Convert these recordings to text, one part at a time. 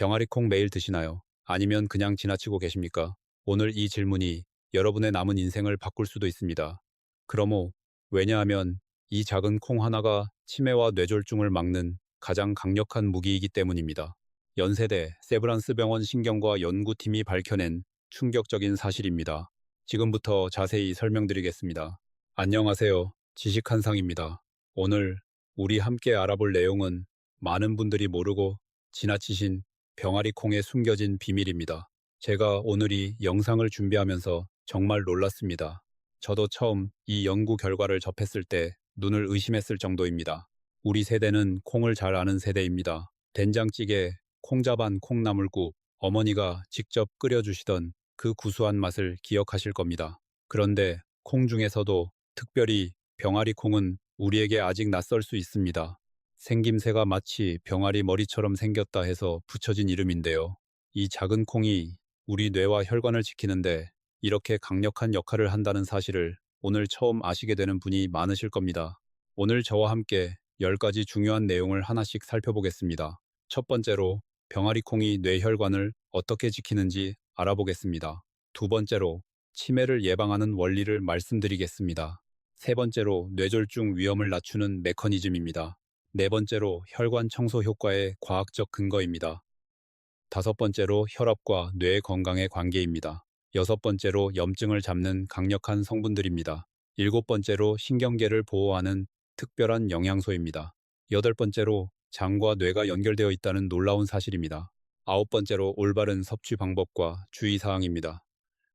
병아리콩 매일 드시나요? 아니면 그냥 지나치고 계십니까? 오늘 이 질문이 여러분의 남은 인생을 바꿀 수도 있습니다. 그러모, 왜냐하면 이 작은 콩 하나가 치매와 뇌졸중을 막는 가장 강력한 무기이기 때문입니다. 연세대 세브란스 병원 신경과 연구팀이 밝혀낸 충격적인 사실입니다. 지금부터 자세히 설명드리겠습니다. 안녕하세요. 지식한상입니다. 오늘 우리 함께 알아볼 내용은 많은 분들이 모르고 지나치신 병아리 콩에 숨겨진 비밀입니다. 제가 오늘 이 영상을 준비하면서 정말 놀랐습니다. 저도 처음 이 연구 결과를 접했을 때 눈을 의심했을 정도입니다. 우리 세대는 콩을 잘 아는 세대입니다. 된장찌개, 콩자반, 콩나물국, 어머니가 직접 끓여주시던 그 구수한 맛을 기억하실 겁니다. 그런데 콩 중에서도 특별히 병아리 콩은 우리에게 아직 낯설 수 있습니다. 생김새가 마치 병아리 머리처럼 생겼다 해서 붙여진 이름인데요. 이 작은 콩이 우리 뇌와 혈관을 지키는데 이렇게 강력한 역할을 한다는 사실을 오늘 처음 아시게 되는 분이 많으실 겁니다. 오늘 저와 함께 10가지 중요한 내용을 하나씩 살펴보겠습니다. 첫 번째로 병아리 콩이 뇌혈관을 어떻게 지키는지 알아보겠습니다. 두 번째로 치매를 예방하는 원리를 말씀드리겠습니다. 세 번째로 뇌졸중 위험을 낮추는 메커니즘입니다. 네 번째로 혈관 청소 효과의 과학적 근거입니다. 다섯 번째로 혈압과 뇌 건강의 관계입니다. 여섯 번째로 염증을 잡는 강력한 성분들입니다. 일곱 번째로 신경계를 보호하는 특별한 영양소입니다. 여덟 번째로 장과 뇌가 연결되어 있다는 놀라운 사실입니다. 아홉 번째로 올바른 섭취 방법과 주의사항입니다.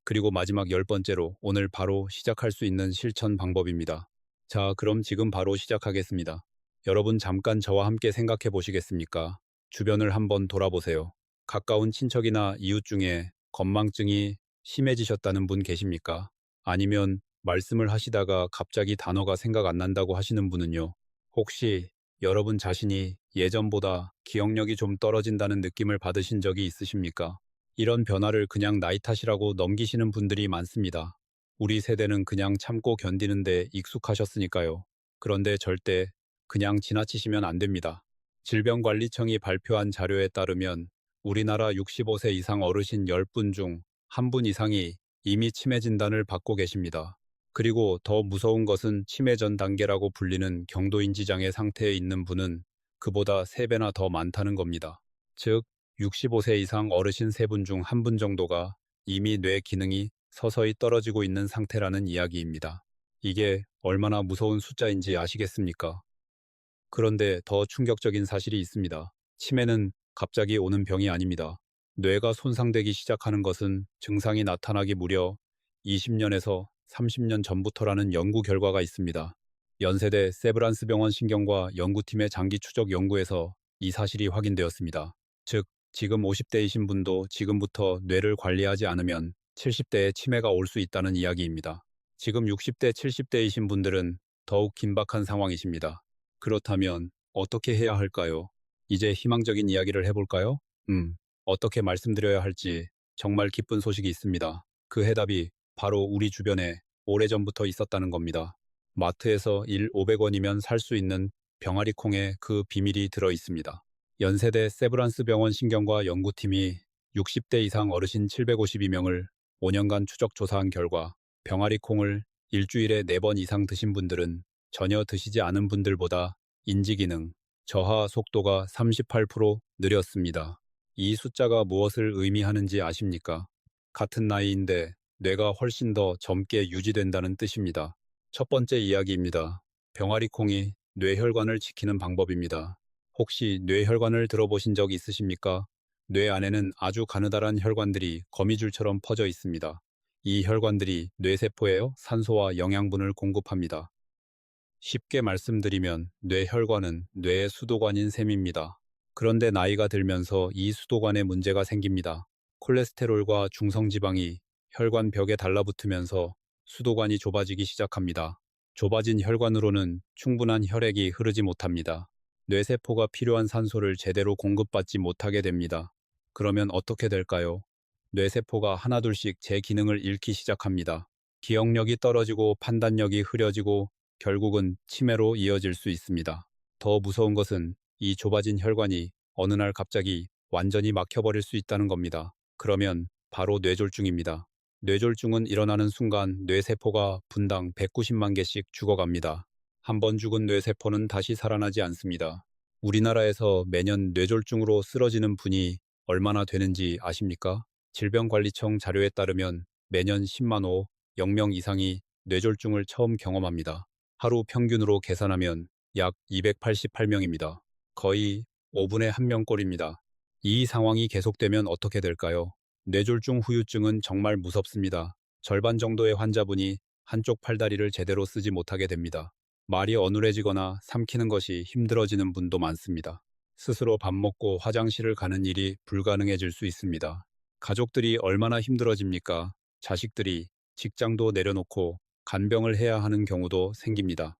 그리고 마지막 열 번째로 오늘 바로 시작할 수 있는 실천 방법입니다. 자, 그럼 지금 바로 시작하겠습니다. 여러분 잠깐 저와 함께 생각해 보시겠습니까? 주변을 한번 돌아보세요. 가까운 친척이나 이웃 중에 건망증이 심해지셨다는 분 계십니까? 아니면 말씀을 하시다가 갑자기 단어가 생각 안 난다고 하시는 분은요? 혹시 여러분 자신이 예전보다 기억력이 좀 떨어진다는 느낌을 받으신 적이 있으십니까? 이런 변화를 그냥 나이 탓이라고 넘기시는 분들이 많습니다. 우리 세대는 그냥 참고 견디는데 익숙하셨으니까요. 그런데 절대 그냥 지나치시면 안 됩니다. 질병관리청이 발표한 자료에 따르면 우리나라 65세 이상 어르신 10분 중 1분 이상이 이미 치매 진단을 받고 계십니다. 그리고 더 무서운 것은 치매 전 단계라고 불리는 경도인지 장애 상태에 있는 분은 그보다 3배나 더 많다는 겁니다. 즉, 65세 이상 어르신 3분 중 1분 정도가 이미 뇌 기능이 서서히 떨어지고 있는 상태라는 이야기입니다. 이게 얼마나 무서운 숫자인지 아시겠습니까? 그런데 더 충격적인 사실이 있습니다. 치매는 갑자기 오는 병이 아닙니다. 뇌가 손상되기 시작하는 것은 증상이 나타나기 무려 20년에서 30년 전부터라는 연구 결과가 있습니다. 연세대 세브란스 병원 신경과 연구팀의 장기 추적 연구에서 이 사실이 확인되었습니다. 즉, 지금 50대이신 분도 지금부터 뇌를 관리하지 않으면 70대에 치매가 올 수 있다는 이야기입니다. 지금 60대, 70대이신 분들은 더욱 긴박한 상황이십니다. 그렇다면 어떻게 해야 할까요? 이제 희망적인 이야기를 해볼까요? 어떻게 말씀드려야 할지 정말 기쁜 소식이 있습니다. 그 해답이 바로 우리 주변에 오래전부터 있었다는 겁니다. 마트에서 500원이면 살 수 있는 병아리 콩에 그 비밀이 들어 있습니다. 연세대 세브란스 병원 신경과 연구팀이 60대 이상 어르신 752명을 5년간 추적 조사한 결과 병아리 콩을 일주일에 4번 이상 드신 분들은 전혀 드시지 않은 분들보다 인지기능, 저하 속도가 38% 느렸습니다. 이 숫자가 무엇을 의미하는지 아십니까? 같은 나이인데 뇌가 훨씬 더 젊게 유지된다는 뜻입니다. 첫 번째 이야기입니다. 병아리 콩이 뇌혈관을 지키는 방법입니다. 혹시 뇌혈관을 들어보신 적 있으십니까? 뇌 안에는 아주 가느다란 혈관들이 거미줄처럼 퍼져 있습니다. 이 혈관들이 뇌세포에 산소와 영양분을 공급합니다. 쉽게 말씀드리면 뇌혈관은 뇌의 수도관인 셈입니다. 그런데 나이가 들면서 이 수도관에 문제가 생깁니다. 콜레스테롤과 중성지방이 혈관 벽에 달라붙으면서 수도관이 좁아지기 시작합니다. 좁아진 혈관으로는 충분한 혈액이 흐르지 못합니다. 뇌세포가 필요한 산소를 제대로 공급받지 못하게 됩니다. 그러면 어떻게 될까요? 뇌세포가 하나둘씩 제 기능을 잃기 시작합니다. 기억력이 떨어지고 판단력이 흐려지고 결국은 치매로 이어질 수 있습니다. 더 무서운 것은 이 좁아진 혈관이 어느 날 갑자기 완전히 막혀버릴 수 있다는 겁니다. 그러면 바로 뇌졸중입니다. 뇌졸중은 일어나는 순간 뇌세포가 분당 190만 개씩 죽어갑니다. 한 번 죽은 뇌세포는 다시 살아나지 않습니다. 우리나라에서 매년 뇌졸중으로 쓰러지는 분이 얼마나 되는지 아십니까? 질병관리청 자료에 따르면 매년 10만 0명 이상이 뇌졸중을 처음 경험합니다. 하루 평균으로 계산하면 약 288명입니다. 거의 5분의 1명꼴입니다. 이 상황이 계속되면 어떻게 될까요? 뇌졸중 후유증은 정말 무섭습니다. 절반 정도의 환자분이 한쪽 팔다리를 제대로 쓰지 못하게 됩니다. 말이 어눌해지거나 삼키는 것이 힘들어지는 분도 많습니다. 스스로 밥 먹고 화장실을 가는 일이 불가능해질 수 있습니다. 가족들이 얼마나 힘들어집니까? 자식들이 직장도 내려놓고 간병을 해야 하는 경우도 생깁니다.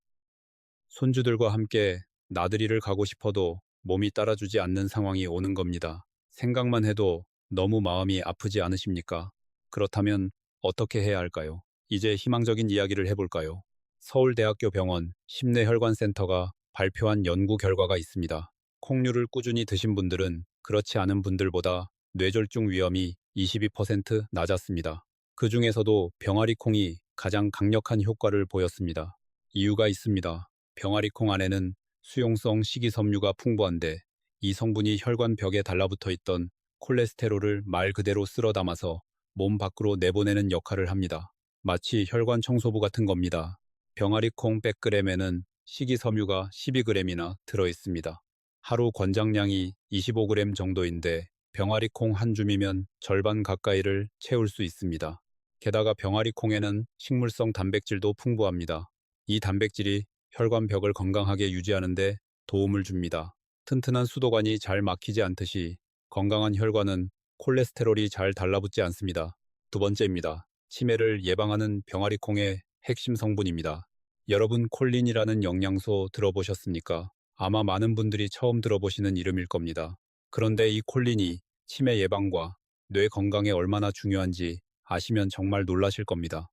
손주들과 함께 나들이를 가고 싶어도 몸이 따라주지 않는 상황이 오는 겁니다. 생각만 해도 너무 마음이 아프지 않으십니까? 그렇다면 어떻게 해야 할까요? 이제 희망적인 이야기를 해볼까요? 서울대학교 병원 심내혈관센터가 발표한 연구 결과가 있습니다. 콩류를 꾸준히 드신 분들은 그렇지 않은 분들보다 뇌졸중 위험이 22% 낮았습니다. 그 중에서도 병아리콩이 가장 강력한 효과를 보였습니다. 이유가 있습니다. 병아리콩 안에는 수용성 식이섬유가 풍부한데 이 성분이 혈관벽에 달라붙어 있던 콜레스테롤을 말 그대로 쓸어 담아서 몸 밖으로 내보내는 역할을 합니다. 마치 혈관 청소부 같은 겁니다. 병아리콩 100g에는 식이섬유가 12g이나 들어있습니다. 하루 권장량이 25g 정도인데 병아리콩 한 줌이면 절반 가까이를 채울 수 있습니다. 게다가 병아리콩에는 식물성 단백질도 풍부합니다. 이 단백질이 혈관벽을 건강하게 유지하는 데 도움을 줍니다. 튼튼한 수도관이 잘 막히지 않듯이 건강한 혈관은 콜레스테롤이 잘 달라붙지 않습니다. 두 번째입니다. 치매를 예방하는 병아리콩의 핵심 성분입니다. 여러분 콜린이라는 영양소 들어보셨습니까? 아마 많은 분들이 처음 들어보시는 이름일 겁니다. 그런데 이 콜린이 치매 예방과 뇌 건강에 얼마나 중요한지 아시면 정말 놀라실 겁니다.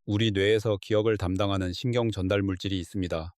우리 뇌에서 기억을 담당하는 신경 전달 물질이 있습니다.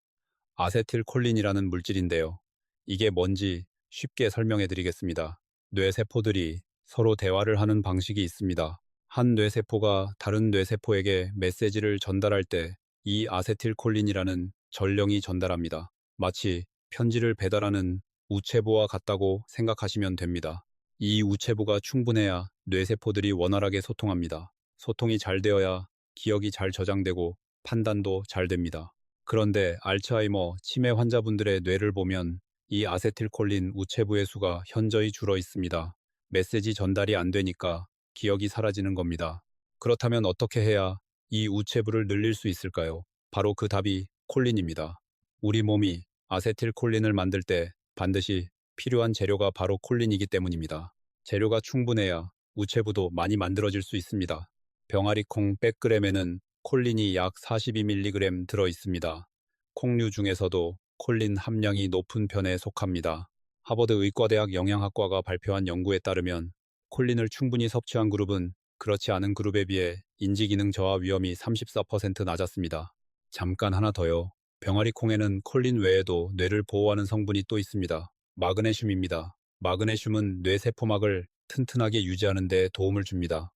아세틸콜린이라는 물질인데요. 이게 뭔지 쉽게 설명해 드리겠습니다. 뇌세포들이 서로 대화를 하는 방식이 있습니다. 한 뇌세포가 다른 뇌세포에게 메시지를 전달할 때 이 아세틸콜린이라는 전령이 전달합니다. 마치 편지를 배달하는 우체부와 같다고 생각하시면 됩니다. 이 우체부가 충분해야 뇌세포들이 원활하게 소통합니다. 소통이 잘 되어야 기억이 잘 저장되고 판단도 잘 됩니다. 그런데 알츠하이머, 치매 환자분들의 뇌를 보면 이 아세틸콜린 우체부의 수가 현저히 줄어 있습니다. 메시지 전달이 안 되니까 기억이 사라지는 겁니다. 그렇다면 어떻게 해야 이 우체부를 늘릴 수 있을까요? 바로 그 답이 콜린입니다. 우리 몸이 아세틸콜린을 만들 때 반드시 필요한 재료가 바로 콜린이기 때문입니다. 재료가 충분해야 우체부도 많이 만들어질 수 있습니다. 병아리콩 100g에는 콜린이 약 42mg 들어 있습니다. 콩류 중에서도 콜린 함량이 높은 편에 속합니다. 하버드 의과대학 영양학과가 발표한 연구에 따르면 콜린을 충분히 섭취한 그룹은 그렇지 않은 그룹에 비해 인지기능 저하 위험이 34% 낮았습니다. 잠깐 하나 더요. 병아리콩에는 콜린 외에도 뇌를 보호하는 성분이 또 있습니다. 마그네슘입니다. 마그네슘은 뇌세포막을 튼튼하게 유지하는 데 도움을 줍니다.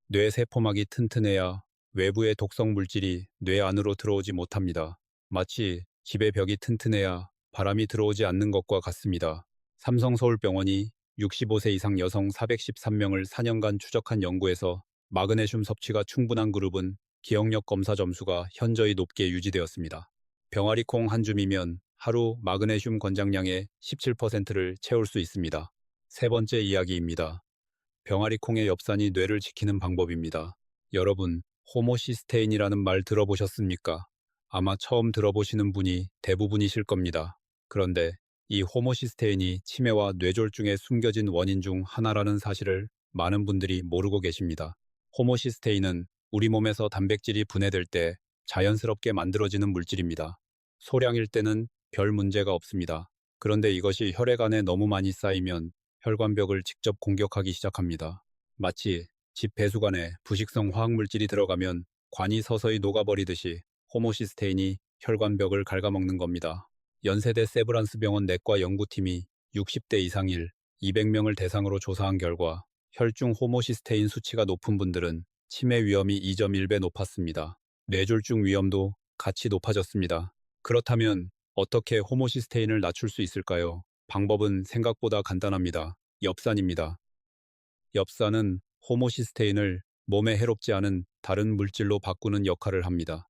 뇌세포막이 튼튼해야 외부의 독성 물질이 뇌 안으로 들어오지 못합니다. 마치 집의 벽이 튼튼해야 바람이 들어오지 않는 것과 같습니다. 삼성서울병원이 65세 이상 여성 413명을 4년간 추적한 연구에서 마그네슘 섭취가 충분한 그룹은 기억력 검사 점수가 현저히 높게 유지되었습니다. 병아리콩 한 줌이면 하루 마그네슘 권장량의 17%를 채울 수 있습니다. 세 번째 이야기입니다. 병아리콩의 엽산이 뇌를 지키는 방법입니다. 여러분, 호모시스테인이라는 말 들어보셨습니까? 아마 처음 들어보시는 분이 대부분이실 겁니다. 그런데 이 호모시스테인이 치매와 뇌졸중의 숨겨진 원인 중 하나라는 사실을 많은 분들이 모르고 계십니다. 호모시스테인은 우리 몸에서 단백질이 분해될 때 자연스럽게 만들어지는 물질입니다. 소량일 때는 별 문제가 없습니다. 그런데 이것이 혈액 안에 너무 많이 쌓이면 혈관벽을 직접 공격하기 시작합니다. 마치 집 배수관에 부식성 화학물질이 들어가면 관이 서서히 녹아버리듯이 호모시스테인이 혈관벽을 갉아먹는 겁니다. 연세대 세브란스 병원 내과 연구팀이 60대 이상일 200명을 대상으로 조사한 결과 혈중 호모시스테인 수치가 높은 분들은 치매 위험이 2.1배 높았습니다. 뇌졸중 위험도 같이 높아졌습니다. 그렇다면 어떻게 호모시스테인을 낮출 수 있을까요? 방법은 생각보다 간단합니다. 엽산입니다. 엽산은 호모시스테인을 몸에 해롭지 않은 다른 물질로 바꾸는 역할을 합니다.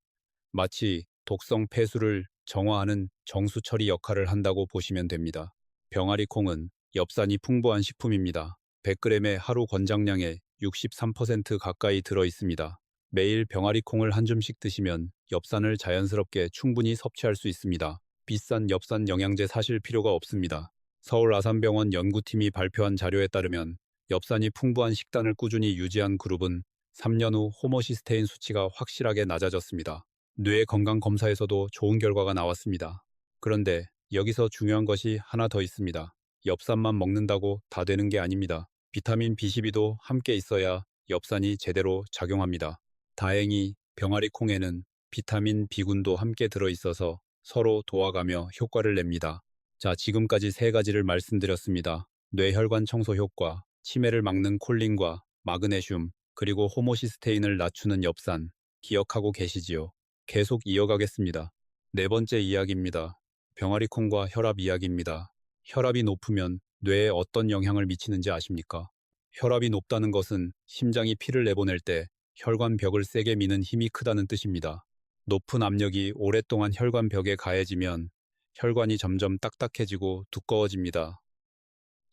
마치 독성 폐수를 정화하는 정수 처리 역할을 한다고 보시면 됩니다. 병아리 콩은 엽산이 풍부한 식품입니다. 100g의 하루 권장량의 63% 가까이 들어 있습니다. 매일 병아리 콩을 한 줌씩 드시면 엽산을 자연스럽게 충분히 섭취할 수 있습니다. 비싼 엽산 영양제 사실 필요가 없습니다. 서울 아산병원 연구팀이 발표한 자료에 따르면 엽산이 풍부한 식단을 꾸준히 유지한 그룹은 3년 후 호모시스테인 수치가 확실하게 낮아졌습니다. 뇌 건강 검사에서도 좋은 결과가 나왔습니다. 그런데 여기서 중요한 것이 하나 더 있습니다. 엽산만 먹는다고 다 되는 게 아닙니다. 비타민 B12도 함께 있어야 엽산이 제대로 작용합니다. 다행히 병아리 콩에는 비타민 B군도 함께 들어있어서 서로 도와가며 효과를 냅니다. 자, 지금까지 세 가지를 말씀드렸습니다. 뇌혈관 청소 효과, 치매를 막는 콜린과 마그네슘, 그리고 호모시스테인을 낮추는 엽산, 기억하고 계시지요? 계속 이어가겠습니다. 네 번째 이야기입니다. 병아리콩과 혈압 이야기입니다. 혈압이 높으면 뇌에 어떤 영향을 미치는지 아십니까? 혈압이 높다는 것은 심장이 피를 내보낼 때 혈관벽을 세게 미는 힘이 크다는 뜻입니다. 높은 압력이 오랫동안 혈관벽에 가해지면 혈관이 점점 딱딱해지고 두꺼워집니다.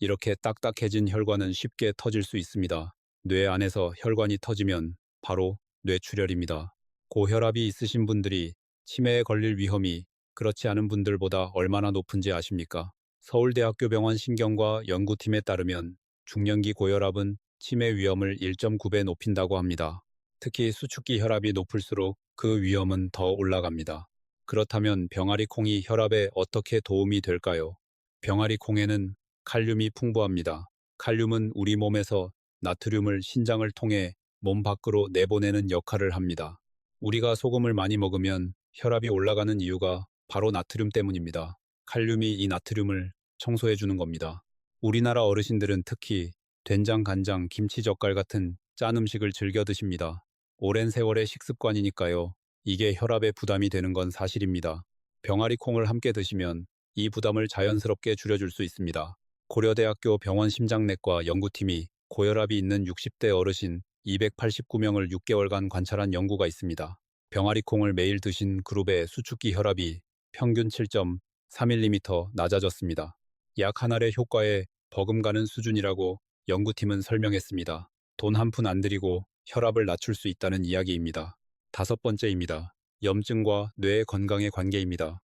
이렇게 딱딱해진 혈관은 쉽게 터질 수 있습니다. 뇌 안에서 혈관이 터지면 바로 뇌출혈입니다. 고혈압이 있으신 분들이 치매에 걸릴 위험이 그렇지 않은 분들보다 얼마나 높은지 아십니까? 서울대학교 병원 신경과 연구팀에 따르면 중년기 고혈압은 치매 위험을 1.9배 높인다고 합니다. 특히 수축기 혈압이 높을수록 그 위험은 더 올라갑니다. 그렇다면 병아리 콩이 혈압에 어떻게 도움이 될까요? 병아리 콩에는 칼륨이 풍부합니다. 칼륨은 우리 몸에서 나트륨을 신장을 통해 몸 밖으로 내보내는 역할을 합니다. 우리가 소금을 많이 먹으면 혈압이 올라가는 이유가 바로 나트륨 때문입니다. 칼륨이 이 나트륨을 청소해 주는 겁니다. 우리나라 어르신들은 특히 된장, 간장, 김치 젓갈 같은 짠 음식을 즐겨 드십니다. 오랜 세월의 식습관이니까요. 이게 혈압에 부담이 되는 건 사실입니다. 병아리 콩을 함께 드시면 이 부담을 자연스럽게 줄여줄 수 있습니다. 고려대학교 병원 심장내과 연구팀이 고혈압이 있는 60대 어르신 289명을 6개월간 관찰한 연구가 있습니다. 병아리 콩을 매일 드신 그룹의 수축기 혈압이 평균 7.3mm 낮아졌습니다. 약 한 알의 효과에 버금가는 수준이라고 연구팀은 설명했습니다. 돈 한 푼 안 들이고 혈압을 낮출 수 있다는 이야기입니다. 다섯 번째입니다. 염증과 뇌 건강의 관계입니다.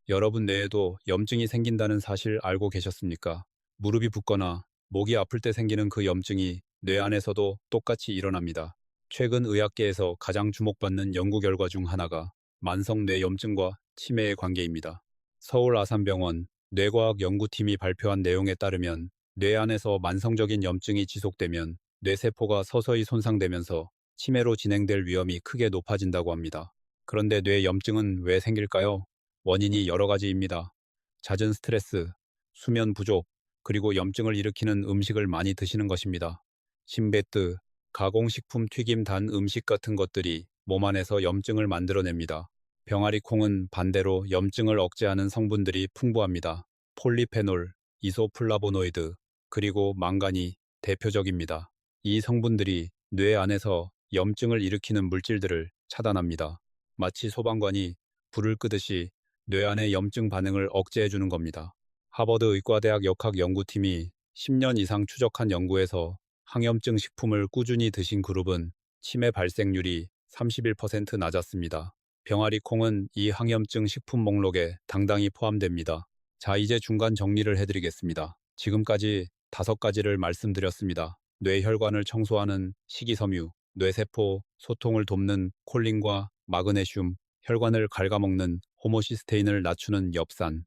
여러분 뇌에도 염증이 생긴다는 사실 알고 계셨습니까? 무릎이 붓거나 목이 아플 때 생기는 그 염증이 뇌 안에서도 똑같이 일어납니다. 최근 의학계에서 가장 주목받는 연구 결과 중 하나가 만성 뇌염증과 치매의 관계입니다. 서울 아산병원 뇌과학 연구팀이 발표한 내용에 따르면 뇌 안에서 만성적인 염증이 지속되면 뇌세포가 서서히 손상되면서 치매로 진행될 위험이 크게 높아진다고 합니다. 그런데 뇌염증은 왜 생길까요? 원인이 여러 가지입니다. 잦은 스트레스, 수면 부족, 그리고 염증을 일으키는 음식을 많이 드시는 것입니다. 신베트, 가공식품 튀김 단 음식 같은 것들이 몸 안에서 염증을 만들어냅니다. 병아리 콩은 반대로 염증을 억제하는 성분들이 풍부합니다. 폴리페놀, 이소플라보노이드, 그리고 망간이 대표적입니다. 이 성분들이 뇌 안에서 염증을 일으키는 물질들을 차단합니다. 마치 소방관이 불을 끄듯이 뇌 안의 염증 반응을 억제해 주는 겁니다. 하버드 의과대학 역학연구팀이 10년 이상 추적한 연구에서 항염증 식품을 꾸준히 드신 그룹은 치매 발생률이 31% 낮았습니다. 병아리 콩은 이 항염증 식품 목록에 당당히 포함됩니다. 자, 이제 중간 정리를 해드리겠습니다. 지금까지 5가지를 말씀드렸습니다. 뇌혈관을 청소하는 식이섬유, 뇌세포 소통을 돕는 콜린과 마그네슘, 혈관을 갉아먹는 호모시스테인을 낮추는 엽산,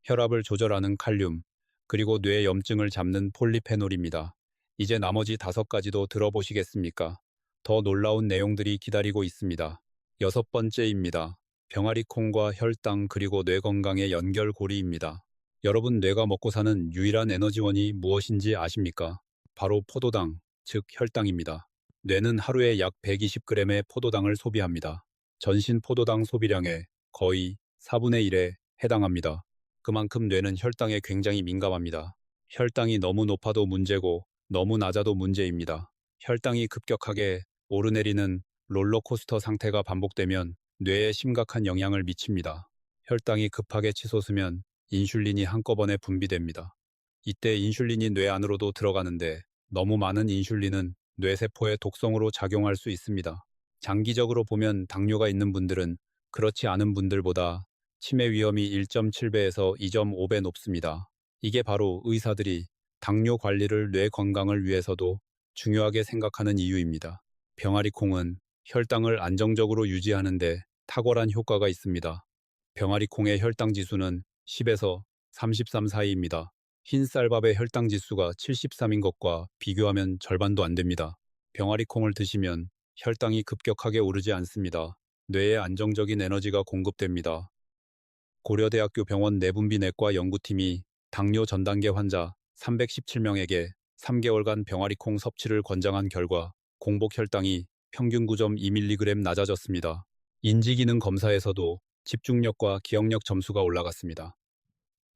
혈압을 조절하는 칼륨, 그리고 뇌 염증을 잡는 폴리페놀입니다. 이제 나머지 5가지도 들어보시겠습니까? 더 놀라운 내용들이 기다리고 있습니다. 6번째입니다. 병아리 콩과 혈당 그리고 뇌 건강의 연결고리입니다. 여러분, 뇌가 먹고 사는 유일한 에너지원이 무엇인지 아십니까? 바로 포도당, 즉 혈당입니다. 뇌는 하루에 약 120g의 포도당을 소비합니다. 전신 포도당 소비량의 거의 4분의 1에 해당합니다. 그만큼 뇌는 혈당에 굉장히 민감합니다. 혈당이 너무 높아도 문제고 너무 낮아도 문제입니다. 혈당이 급격하게 오르내리는 롤러코스터 상태가 반복되면 뇌에 심각한 영향을 미칩니다. 혈당이 급하게 치솟으면 인슐린이 한꺼번에 분비됩니다. 이때 인슐린이 뇌 안으로도 들어가는데 너무 많은 인슐린은 뇌세포에 독성으로 작용할 수 있습니다. 장기적으로 보면 당뇨가 있는 분들은 그렇지 않은 분들보다 치매 위험이 1.7배에서 2.5배 높습니다. 이게 바로 의사들이 당뇨 관리를 뇌 건강을 위해서도 중요하게 생각하는 이유입니다. 병아리콩은 혈당을 안정적으로 유지하는 데 탁월한 효과가 있습니다. 병아리콩의 혈당 지수는 10에서 33 사이입니다. 흰 쌀밥의 혈당 지수가 73인 것과 비교하면 절반도 안 됩니다. 병아리콩을 드시면 혈당이 급격하게 오르지 않습니다. 뇌에 안정적인 에너지가 공급됩니다. 고려대학교 병원 내분비내과 연구팀이 당뇨 전단계 환자 317명에게 3개월간 병아리콩 섭취를 권장한 결과 공복 혈당이 평균 9.2mg 낮아졌습니다. 인지기능 검사에서도 집중력과 기억력 점수가 올라갔습니다.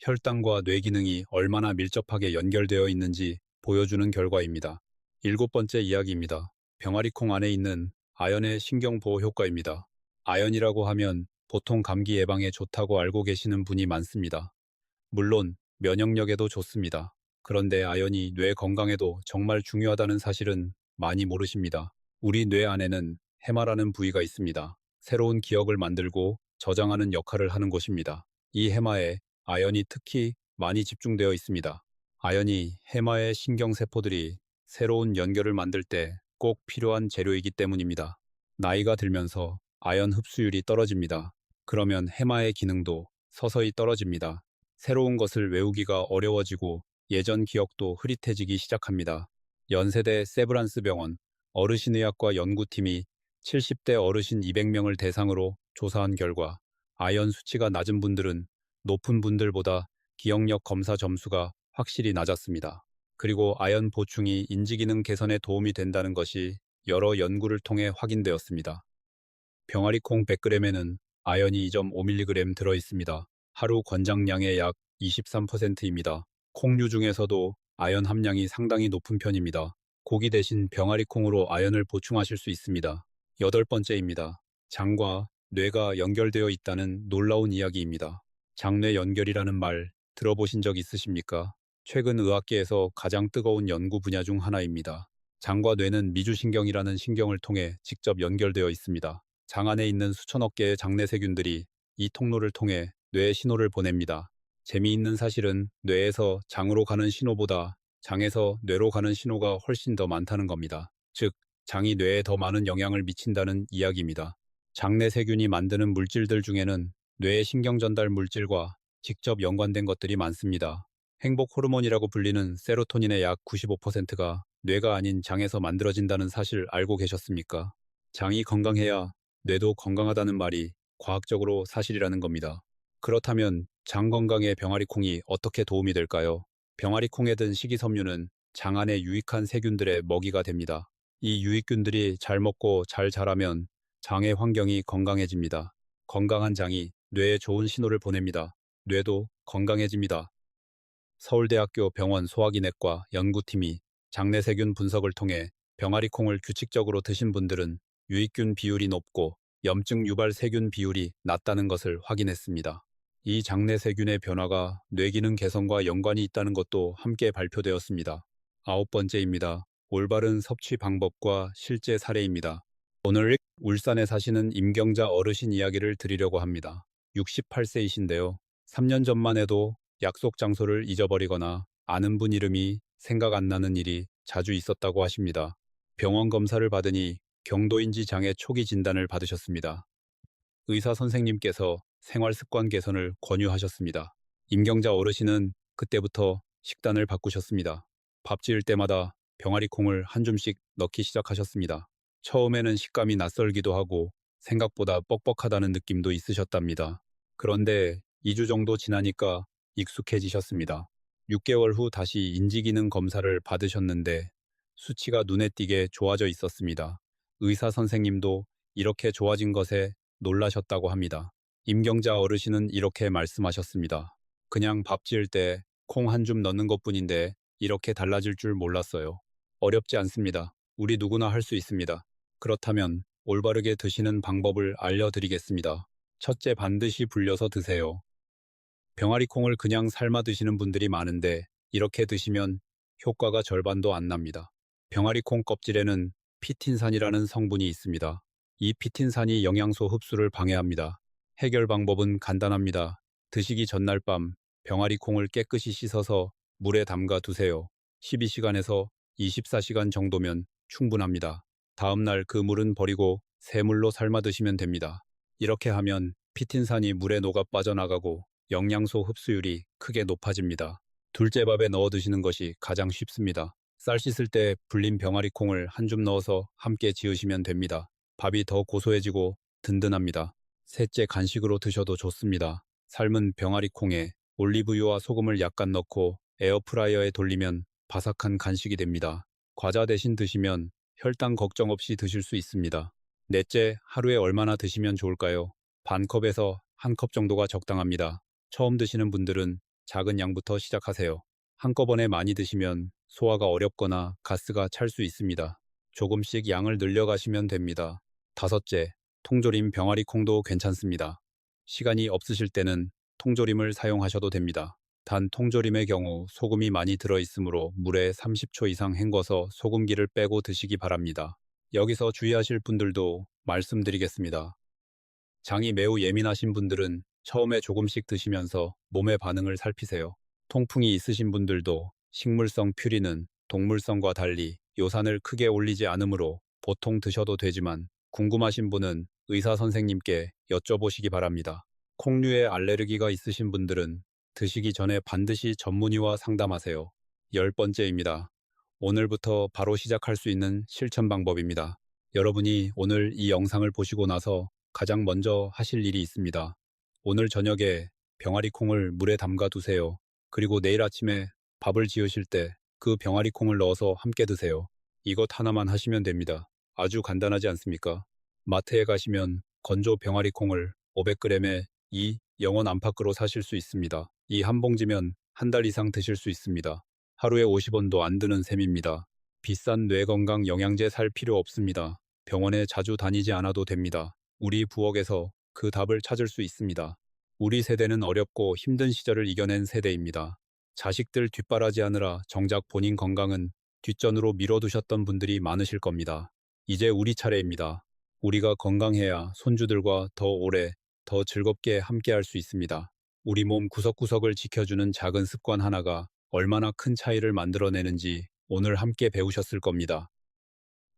혈당과 뇌 기능이 얼마나 밀접하게 연결되어 있는지 보여주는 결과입니다. 일곱 번째 이야기입니다. 병아리콩 안에 있는 아연의 신경보호 효과입니다. 아연이라고 하면 보통 감기 예방에 좋다고 알고 계시는 분이 많습니다. 물론 면역력에도 좋습니다. 그런데 아연이 뇌 건강에도 정말 중요하다는 사실은 많이 모르십니다. 우리 뇌 안에는 해마라는 부위가 있습니다. 새로운 기억을 만들고 저장하는 역할을 하는 곳입니다. 이 해마에 아연이 특히 많이 집중되어 있습니다. 아연이 해마의 신경세포들이 새로운 연결을 만들 때 꼭 필요한 재료이기 때문입니다. 나이가 들면서 아연 흡수율이 떨어집니다. 그러면 해마의 기능도 서서히 떨어집니다. 새로운 것을 외우기가 어려워지고 예전 기억도 흐릿해지기 시작합니다. 연세대 세브란스 병원 어르신의학과 연구팀이 70대 어르신 200명을 대상으로 조사한 결과 아연 수치가 낮은 분들은 높은 분들보다 기억력 검사 점수가 확실히 낮았습니다. 그리고 아연 보충이 인지기능 개선에 도움이 된다는 것이 여러 연구를 통해 확인되었습니다. 병아리콩 100g에는 아연이 2.5mg 들어 있습니다. 하루 권장량의 약 23%입니다. 콩류 중에서도 아연 함량이 상당히 높은 편입니다. 고기 대신 병아리콩으로 아연을 보충하실 수 있습니다. 여덟 번째입니다. 장과 뇌가 연결되어 있다는 놀라운 이야기입니다. 장뇌 연결이라는 말 들어보신 적 있으십니까? 최근 의학계에서 가장 뜨거운 연구 분야 중 하나입니다. 장과 뇌는 미주신경이라는 신경을 통해 직접 연결되어 있습니다. 장 안에 있는 수천억 개의 장내 세균들이 이 통로를 통해 뇌에 신호를 보냅니다. 재미있는 사실은 뇌에서 장으로 가는 신호보다 장에서 뇌로 가는 신호가 훨씬 더 많다는 겁니다. 즉, 장이 뇌에 더 많은 영향을 미친다는 이야기입니다. 장내 세균이 만드는 물질들 중에는 뇌의 신경 전달 물질과 직접 연관된 것들이 많습니다. 행복 호르몬이라고 불리는 세로토닌의 약 95%가 뇌가 아닌 장에서 만들어진다는 사실 알고 계셨습니까? 장이 건강해야 뇌도 건강하다는 말이 과학적으로 사실이라는 겁니다. 그렇다면 장 건강에 병아리콩이 어떻게 도움이 될까요? 병아리콩에 든 식이섬유는 장 안에 유익한 세균들의 먹이가 됩니다. 이 유익균들이 잘 먹고 잘 자라면 장의 환경이 건강해집니다. 건강한 장이 뇌에 좋은 신호를 보냅니다. 뇌도 건강해집니다. 서울대학교 병원 소화기내과 연구팀이 장내세균 분석을 통해 병아리콩을 규칙적으로 드신 분들은 유익균 비율이 높고 염증 유발 세균 비율이 낮다는 것을 확인했습니다. 이 장내세균의 변화가 뇌기능 개선과 연관이 있다는 것도 함께 발표되었습니다. 아홉 번째입니다. 올바른 섭취 방법과 실제 사례입니다. 오늘 울산에 사시는 임경자 어르신 이야기를 드리려고 합니다. 68세이신데요. 3년 전만 해도 약속 장소를 잊어버리거나 아는 분 이름이 생각 안 나는 일이 자주 있었다고 하십니다. 병원 검사를 받으니 경도인지 장애 초기 진단을 받으셨습니다. 의사 선생님께서 생활 습관 개선을 권유하셨습니다. 임경자 어르신은 그때부터 식단을 바꾸셨습니다. 밥 지을 때마다 병아리콩을 한 줌씩 넣기 시작하셨습니다. 처음에는 식감이 낯설기도 하고 생각보다 뻑뻑하다는 느낌도 있으셨답니다. 그런데 2주 정도 지나니까 익숙해지셨습니다. 6개월 후 다시 인지기능 검사를 받으셨는데 수치가 눈에 띄게 좋아져 있었습니다. 의사 선생님도 이렇게 좋아진 것에 놀라셨다고 합니다. 임경자 어르신은 이렇게 말씀하셨습니다. 그냥 밥 지을 때 콩 한 줌 넣는 것뿐인데 이렇게 달라질 줄 몰랐어요. 어렵지 않습니다. 우리 누구나 할 수 있습니다. 그렇다면 올바르게 드시는 방법을 알려드리겠습니다. 첫째, 반드시 불려서 드세요. 병아리 콩을 그냥 삶아 드시는 분들이 많은데 이렇게 드시면 효과가 절반도 안 납니다. 병아리 콩 껍질에는 피틴산이라는 성분이 있습니다. 이 피틴산이 영양소 흡수를 방해합니다. 해결 방법은 간단합니다. 드시기 전날 밤 병아리 콩을 깨끗이 씻어서 물에 담가 두세요. 12시간에서 24시간 정도면 충분합니다. 다음 날 그 물은 버리고 새물로 삶아 드시면 됩니다. 이렇게 하면 피틴산이 물에 녹아 빠져나가고 영양소 흡수율이 크게 높아집니다. 둘째, 밥에 넣어 드시는 것이 가장 쉽습니다. 쌀 씻을 때 불린 병아리 콩을 한 줌 넣어서 함께 지으시면 됩니다. 밥이 더 고소해지고 든든합니다. 셋째, 간식으로 드셔도 좋습니다. 삶은 병아리 콩에 올리브유와 소금을 약간 넣고 에어프라이어에 돌리면 바삭한 간식이 됩니다. 과자 대신 드시면 혈당 걱정 없이 드실 수 있습니다. 넷째, 하루에 얼마나 드시면 좋을까요? 반 컵에서 한 컵 정도가 적당합니다. 처음 드시는 분들은 작은 양부터 시작하세요. 한꺼번에 많이 드시면 소화가 어렵거나 가스가 찰 수 있습니다. 조금씩 양을 늘려가시면 됩니다. 다섯째, 통조림 병아리 콩도 괜찮습니다. 시간이 없으실 때는 통조림을 사용하셔도 됩니다. 단 통조림의 경우 소금이 많이 들어있으므로 물에 30초 이상 헹궈서 소금기를 빼고 드시기 바랍니다. 여기서 주의하실 분들도 말씀드리겠습니다. 장이 매우 예민하신 분들은 처음에 조금씩 드시면서 몸의 반응을 살피세요. 통풍이 있으신 분들도 식물성 퓨리는 동물성과 달리 요산을 크게 올리지 않으므로 보통 드셔도 되지만 궁금하신 분은 의사 선생님께 여쭤보시기 바랍니다. 콩류에 알레르기가 있으신 분들은 드시기 전에 반드시 전문의와 상담하세요. 10번째입니다. 오늘부터 바로 시작할 수 있는 실천 방법입니다. 여러분이 오늘 이 영상을 보시고 나서 가장 먼저 하실 일이 있습니다. 오늘 저녁에 병아리 콩을 물에 담가 두세요. 그리고 내일 아침에 밥을 지으실 때 그 병아리 콩을 넣어서 함께 드세요. 이것 하나만 하시면 됩니다. 아주 간단하지 않습니까? 마트에 가시면 건조 병아리 콩을 500g에 2.0원 안팎으로 사실 수 있습니다. 이 한 봉지면 한 달 이상 드실 수 있습니다. 하루에 50원도 안 드는 셈입니다. 비싼 뇌건강 영양제 살 필요 없습니다. 병원에 자주 다니지 않아도 됩니다. 우리 부엌에서 그 답을 찾을 수 있습니다. 우리 세대는 어렵고 힘든 시절을 이겨낸 세대입니다. 자식들 뒷바라지하느라 정작 본인 건강은 뒷전으로 미뤄두셨던 분들이 많으실 겁니다. 이제 우리 차례입니다. 우리가 건강해야 손주들과 더 오래, 더 즐겁게 함께할 수 있습니다. 우리 몸 구석구석을 지켜주는 작은 습관 하나가 얼마나 큰 차이를 만들어내는지 오늘 함께 배우셨을 겁니다.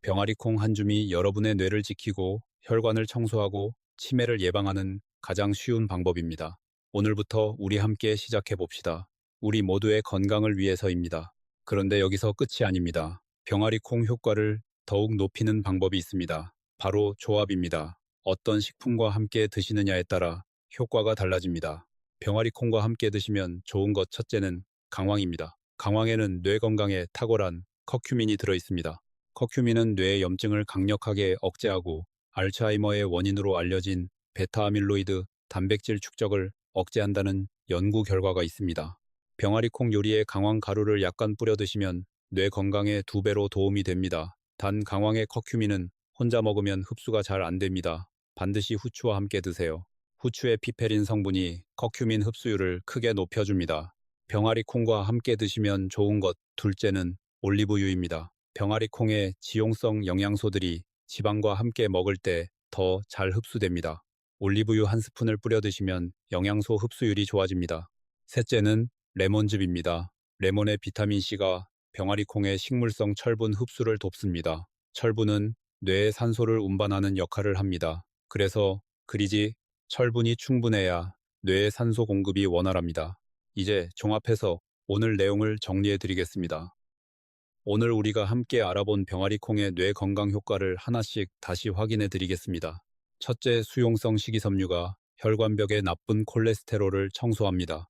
병아리 콩 한 줌이 여러분의 뇌를 지키고 혈관을 청소하고 치매를 예방하는 가장 쉬운 방법입니다. 오늘부터 우리 함께 시작해 봅시다. 우리 모두의 건강을 위해서입니다. 그런데 여기서 끝이 아닙니다. 병아리 콩 효과를 더욱 높이는 방법이 있습니다. 바로 조합입니다. 어떤 식품과 함께 드시느냐에 따라 효과가 달라집니다. 병아리 콩과 함께 드시면 좋은 것 첫째는 강황입니다. 강황에는 뇌 건강에 탁월한 커큐민이 들어있습니다. 커큐민은 뇌의 염증을 강력하게 억제하고 알츠하이머의 원인으로 알려진 베타아밀로이드 단백질 축적을 억제한다는 연구 결과가 있습니다. 병아리 콩 요리에 강황 가루를 약간 뿌려 드시면 뇌 건강에 2배로 도움이 됩니다. 단 강황의 커큐민은 혼자 먹으면 흡수가 잘 안 됩니다. 반드시 후추와 함께 드세요. 후추의 피페린 성분이 커큐민 흡수율을 크게 높여줍니다. 병아리 콩과 함께 드시면 좋은 것 둘째는 올리브유입니다. 병아리 콩의 지용성 영양소들이 지방과 함께 먹을 때 더 잘 흡수됩니다. 올리브유 한 스푼을 뿌려 드시면 영양소 흡수율이 좋아집니다. 셋째는 레몬즙입니다. 레몬의 비타민C가 병아리 콩의 식물성 철분 흡수를 돕습니다. 철분은 뇌에 산소를 운반하는 역할을 합니다. 그래서 그리지 철분이 충분해야 뇌의 산소 공급이 원활합니다. 이제 종합해서 오늘 내용을 정리해 드리겠습니다. 오늘 우리가 함께 알아본 병아리 콩의 뇌 건강 효과를 하나씩 다시 확인해 드리겠습니다. 첫째, 수용성 식이섬유가 혈관벽의 나쁜 콜레스테롤을 청소합니다.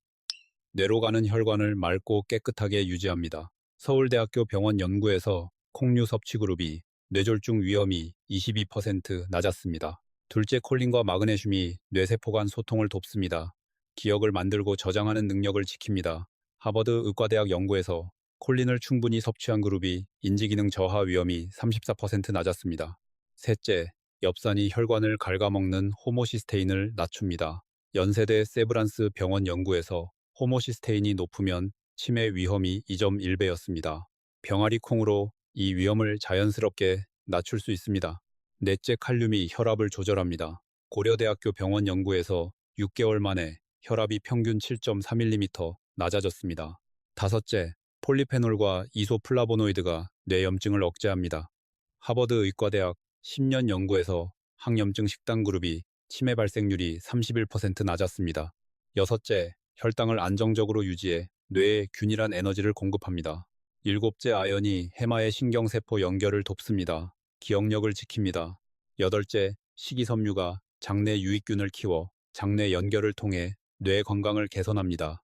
뇌로 가는 혈관을 맑고 깨끗하게 유지합니다. 서울대학교 병원 연구에서 콩류 섭취 그룹이 뇌졸중 위험이 22% 낮았습니다. 둘째, 콜린과 마그네슘이 뇌세포 간 소통을 돕습니다. 기억을 만들고 저장하는 능력을 지킵니다. 하버드 의과대학 연구에서 콜린을 충분히 섭취한 그룹이 인지기능 저하 위험이 34% 낮았습니다. 셋째, 엽산이 혈관을 갉아먹는 호모시스테인을 낮춥니다. 연세대 세브란스 병원 연구에서 호모시스테인이 높으면 치매 위험이 2.1배였습니다. 병아리 콩으로 이 위험을 자연스럽게 낮출 수 있습니다. 넷째, 칼륨이 혈압을 조절합니다. 고려대학교 병원 연구에서 6개월 만에 혈압이 평균 7.3mm 낮아졌습니다. 다섯째, 폴리페놀과 이소플라보노이드가 뇌염증을 억제합니다. 하버드 의과대학 10년 연구에서 항염증 식단 그룹이 치매 발생률이 31% 낮았습니다. 여섯째, 혈당을 안정적으로 유지해 뇌에 균일한 에너지를 공급합니다. 일곱째, 아연이 해마의 신경세포 연결을 돕습니다. 기억력을 지킵니다. 여덟째, 식이섬유가 장내 유익균을 키워 장내 연결을 통해 뇌 건강을 개선합니다.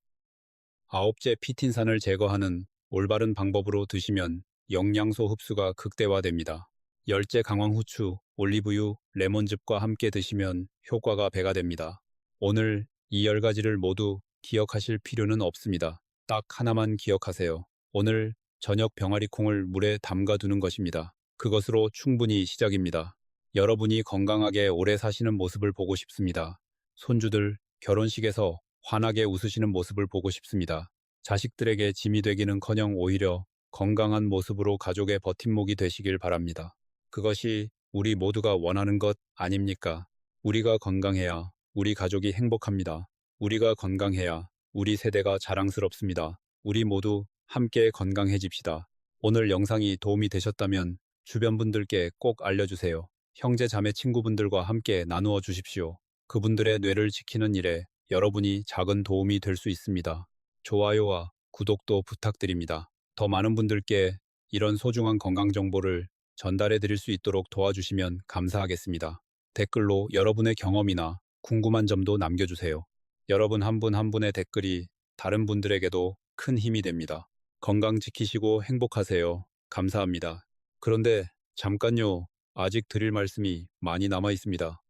아홉째, 피틴산을 제거하는 올바른 방법으로 드시면 영양소 흡수가 극대화됩니다. 열째, 강황 후추, 올리브유, 레몬즙과 함께 드시면 효과가 배가 됩니다. 오늘 이 10가지를 모두 기억하실 필요는 없습니다. 딱 하나만 기억하세요. 오늘 저녁 병아리콩을 물에 담가두는 것입니다. 그것으로 충분히 시작입니다. 여러분이 건강하게 오래 사시는 모습을 보고 싶습니다. 손주들 결혼식에서 환하게 웃으시는 모습을 보고 싶습니다. 자식들에게 짐이 되기는커녕 오히려 건강한 모습으로 가족의 버팀목이 되시길 바랍니다. 그것이 우리 모두가 원하는 것 아닙니까? 우리가 건강해야 우리 가족이 행복합니다. 우리가 건강해야 우리 세대가 자랑스럽습니다. 우리 모두 함께 건강해집시다. 오늘 영상이 도움이 되셨다면 주변 분들께 꼭 알려주세요. 형제 자매 친구분들과 함께 나누어 주십시오. 그분들의 뇌를 지키는 일에 여러분이 작은 도움이 될 수 있습니다. 좋아요와 구독도 부탁드립니다. 더 많은 분들께 이런 소중한 건강 정보를 전달해 드릴 수 있도록 도와주시면 감사하겠습니다. 댓글로 여러분의 경험이나 궁금한 점도 남겨주세요. 여러분 한 분 한 분의 댓글이 다른 분들에게도 큰 힘이 됩니다. 건강 지키시고 행복하세요. 감사합니다. 그런데 잠깐요. 아직 드릴 말씀이 많이 남아 있습니다.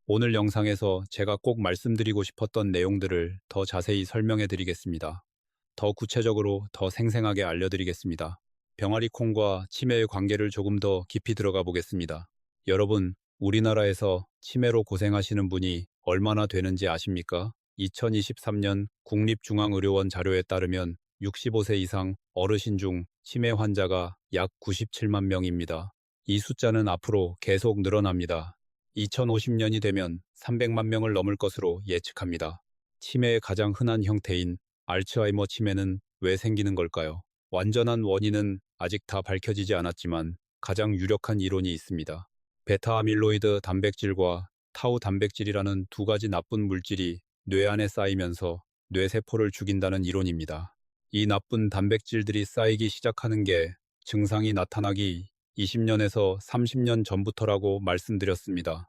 오늘 영상에서 제가 꼭 말씀드리고 싶었던 내용들을 더 자세히 설명해 드리겠습니다. 더 구체적으로 더 생생하게 알려드리겠습니다. 병아리콩과 치매의 관계를 조금 더 깊이 들어가 보겠습니다. 여러분, 우리나라에서 치매로 고생하시는 분이 얼마나 되는지 아십니까? 2023년 국립중앙의료원 자료에 따르면 65세 이상 어르신 중 치매 환자가 약 97만 명입니다. 이 숫자는 앞으로 계속 늘어납니다. 2050년이 되면 300만 명을 넘을 것으로 예측합니다. 치매의 가장 흔한 형태인 알츠하이머 치매는 왜 생기는 걸까요? 완전한 원인은 아직 다 밝혀지지 않았지만 가장 유력한 이론이 있습니다. 베타아밀로이드 단백질과 타우 단백질이라는 두 가지 나쁜 물질이 뇌 안에 쌓이면서 뇌세포를 죽인다는 이론입니다. 이 나쁜 단백질들이 쌓이기 시작하는 게 증상이 나타나기 20년에서 30년 전부터라고 말씀드렸습니다.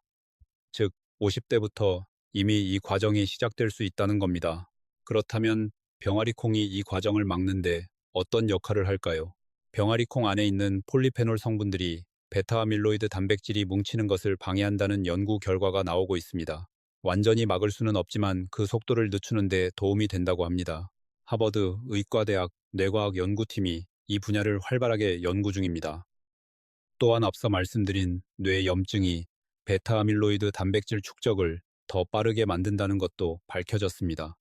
즉, 50대부터 이미 이 과정이 시작될 수 있다는 겁니다. 그렇다면 병아리콩이 이 과정을 막는데 어떤 역할을 할까요? 병아리콩 안에 있는 폴리페놀 성분들이 베타아밀로이드 단백질이 뭉치는 것을 방해한다는 연구 결과가 나오고 있습니다. 완전히 막을 수는 없지만 그 속도를 늦추는 데 도움이 된다고 합니다. 하버드 의과대학 뇌과학 연구팀이 이 분야를 활발하게 연구 중입니다. 또한 앞서 말씀드린 뇌 염증이 베타아밀로이드 단백질 축적을 더 빠르게 만든다는 것도 밝혀졌습니다.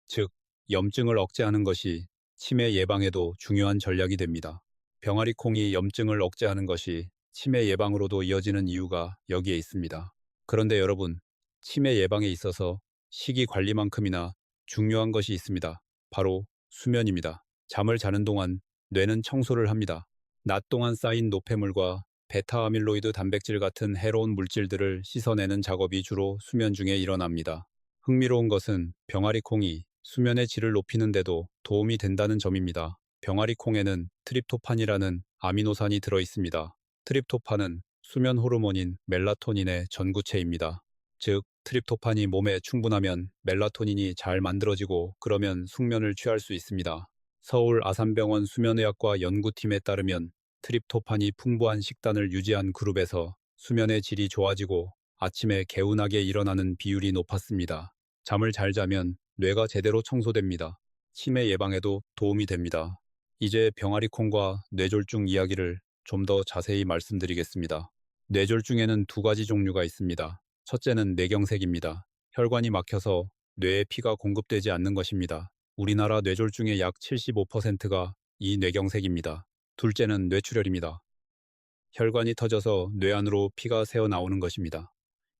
즉, 염증을 억제하는 것이 치매 예방에도 중요한 전략이 됩니다. 병아리콩이 염증을 억제하는 것이 치매 예방으로도 이어지는 이유가 여기에 있습니다. 그런데 여러분, 치매 예방에 있어서 식이 관리만큼이나 중요한 것이 있습니다. 바로 수면입니다. 잠을 자는 동안 뇌는 청소를 합니다. 낮 동안 쌓인 노폐물과 베타아밀로이드 단백질 같은 해로운 물질들을 씻어내는 작업이 주로 수면 중에 일어납니다. 흥미로운 것은 병아리콩이 수면의 질을 높이는 데도 도움이 된다는 점입니다. 병아리콩에는 트립토판이라는 아미노산이 들어 있습니다. 트립토판은 수면 호르몬인 멜라토닌의 전구체입니다. 즉, 트립토판이 몸에 충분하면 멜라토닌이 잘 만들어지고 그러면 숙면을 취할 수 있습니다. 서울 아산병원 수면의학과 연구팀에 따르면 트립토판이 풍부한 식단을 유지한 그룹에서 수면의 질이 좋아지고 아침에 개운하게 일어나는 비율이 높았습니다. 잠을 잘 자면 뇌가 제대로 청소됩니다. 치매 예방에도 도움이 됩니다. 이제 병아리콩과 뇌졸중 이야기를 좀 더 자세히 말씀드리겠습니다. 뇌졸중에는 두 가지 종류가 있습니다. 첫째는 뇌경색입니다. 혈관이 막혀서 뇌에 피가 공급되지 않는 것입니다. 우리나라 뇌졸중의 약 75%가 이 뇌경색입니다. 둘째는 뇌출혈입니다. 혈관이 터져서 뇌 안으로 피가 새어나오는 것입니다.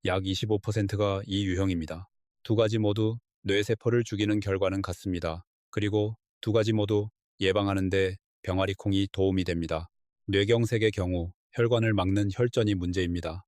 약 25%가 이 유형입니다. 두 가지 모두 뇌세포를 죽이는 결과는 같습니다. 그리고 두 가지 모두 예방하는 데 병아리콩이 도움이 됩니다. 뇌경색의 경우 혈관을 막는 혈전이 문제입니다.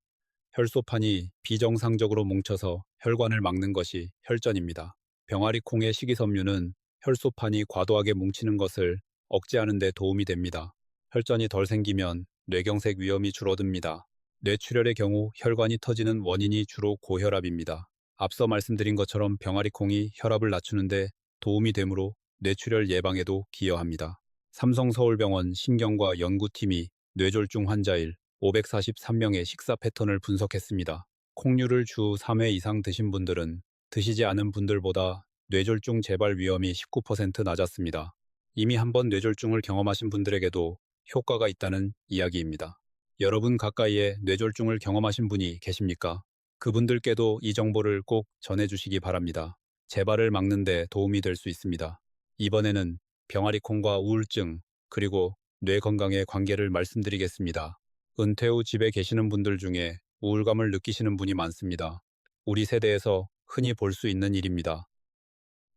혈소판이 비정상적으로 뭉쳐서 혈관을 막는 것이 혈전입니다. 병아리콩의 식이섬유는 혈소판이 과도하게 뭉치는 것을 억제하는 데 도움이 됩니다. 혈전이 덜 생기면 뇌경색 위험이 줄어듭니다. 뇌출혈의 경우 혈관이 터지는 원인이 주로 고혈압입니다. 앞서 말씀드린 것처럼 병아리콩이 혈압을 낮추는데 도움이 되므로 뇌출혈 예방에도 기여합니다. 삼성서울병원 신경과 연구팀이 뇌졸중 환자일 543명의 식사 패턴을 분석했습니다. 콩류를 주 3회 이상 드신 분들은 드시지 않은 분들보다 뇌졸중 재발 위험이 19% 낮았습니다. 이미 한번 뇌졸중을 경험하신 분들에게도 효과가 있다는 이야기입니다. 여러분 가까이에 뇌졸중을 경험하신 분이 계십니까? 그분들께도 이 정보를 꼭 전해주시기 바랍니다. 재발을 막는 데 도움이 될 수 있습니다. 이번에는 병아리콩과 우울증, 그리고 뇌 건강의 관계를 말씀드리겠습니다. 은퇴 후 집에 계시는 분들 중에 우울감을 느끼시는 분이 많습니다. 우리 세대에서 흔히 볼 수 있는 일입니다.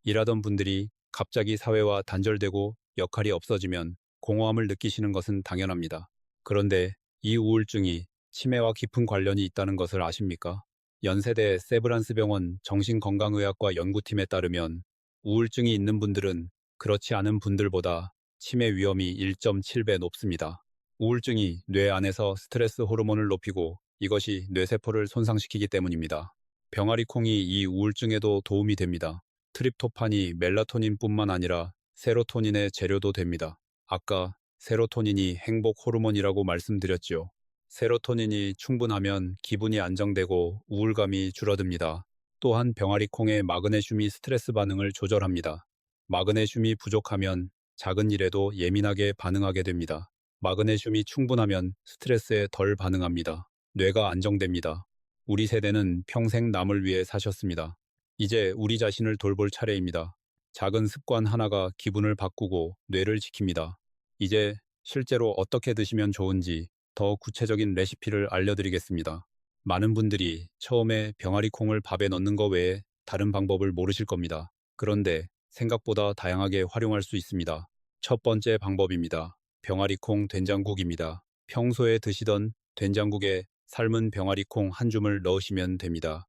일하던 분들이 갑자기 사회와 단절되고 역할이 없어지면 공허함을 느끼시는 것은 당연합니다. 그런데 이 우울증이 치매와 깊은 관련이 있다는 것을 아십니까? 연세대 세브란스병원 정신건강의학과 연구팀에 따르면 우울증이 있는 분들은 그렇지 않은 분들보다 치매 위험이 1.7배 높습니다. 우울증이 뇌 안에서 스트레스 호르몬을 높이고 이것이 뇌세포를 손상시키기 때문입니다. 병아리콩이 이 우울증에도 도움이 됩니다. 트립토판이 멜라토닌뿐만 아니라 세로토닌의 재료도 됩니다. 아까 세로토닌이 행복 호르몬이라고 말씀드렸지요. 세로토닌이 충분하면 기분이 안정되고 우울감이 줄어듭니다. 또한 병아리콩의 마그네슘이 스트레스 반응을 조절합니다. 마그네슘이 부족하면 작은 일에도 예민하게 반응하게 됩니다. 마그네슘이 충분하면 스트레스에 덜 반응합니다. 뇌가 안정됩니다. 우리 세대는 평생 남을 위해 사셨습니다. 이제 우리 자신을 돌볼 차례입니다. 작은 습관 하나가 기분을 바꾸고 뇌를 지킵니다. 이제 실제로 어떻게 드시면 좋은지 더 구체적인 레시피를 알려드리겠습니다. 많은 분들이 처음에 병아리콩을 밥에 넣는 것 외에 다른 방법을 모르실 겁니다. 그런데 생각보다 다양하게 활용할 수 있습니다. 첫 번째 방법입니다. 병아리콩 된장국입니다. 평소에 드시던 된장국에 삶은 병아리콩 한 줌을 넣으시면 됩니다.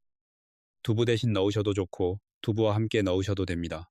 두부 대신 넣으셔도 좋고 두부와 함께 넣으셔도 됩니다.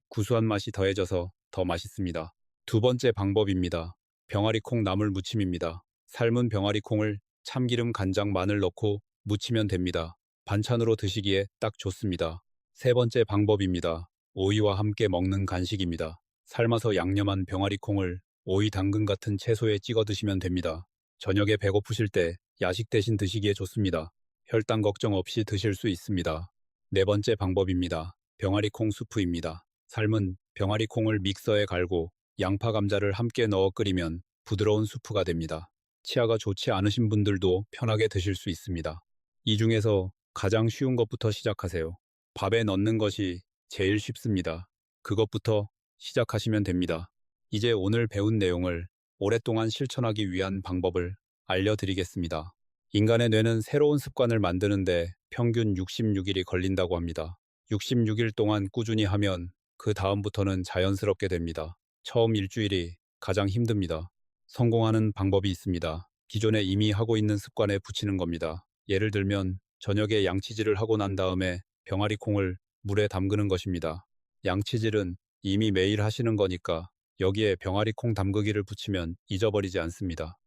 구수한 맛이 더해져서 더 맛있습니다. 두 번째 방법입니다. 병아리콩 나물 무침입니다. 삶은 병아리콩을 참기름, 간장, 마늘 넣고 무치면 됩니다. 반찬으로 드시기에 딱 좋습니다. 세 번째 방법입니다. 오이와 함께 먹는 간식입니다. 삶아서 양념한 병아리콩을 오이, 당근 같은 채소에 찍어 드시면 됩니다. 저녁에 배고프실 때 야식 대신 드시기에 좋습니다. 혈당 걱정 없이 드실 수 있습니다. 네 번째 방법입니다. 병아리콩 수프입니다. 삶은 병아리콩을 믹서에 갈고 양파, 감자를 함께 넣어 끓이면 부드러운 수프가 됩니다. 치아가 좋지 않으신 분들도 편하게 드실 수 있습니다. 이 중에서 가장 쉬운 것부터 시작하세요. 밥에 넣는 것이 제일 쉽습니다. 그것부터 시작하시면 됩니다. 이제 오늘 배운 내용을 오랫동안 실천하기 위한 방법을 알려드리겠습니다. 인간의 뇌는 새로운 습관을 만드는데 평균 66일이 걸린다고 합니다. 66일 동안 꾸준히 하면 그 다음부터는 자연스럽게 됩니다. 처음 일주일이 가장 힘듭니다. 성공하는 방법이 있습니다. 기존에 이미 하고 있는 습관에 붙이는 겁니다. 예를 들면 저녁에 양치질을 하고 난 다음에 병아리콩을 물에 담그는 것입니다. 양치질은 이미 매일 하시는 거니까 여기에 병아리콩 담그기를 붙이면 잊어버리지 않습니다.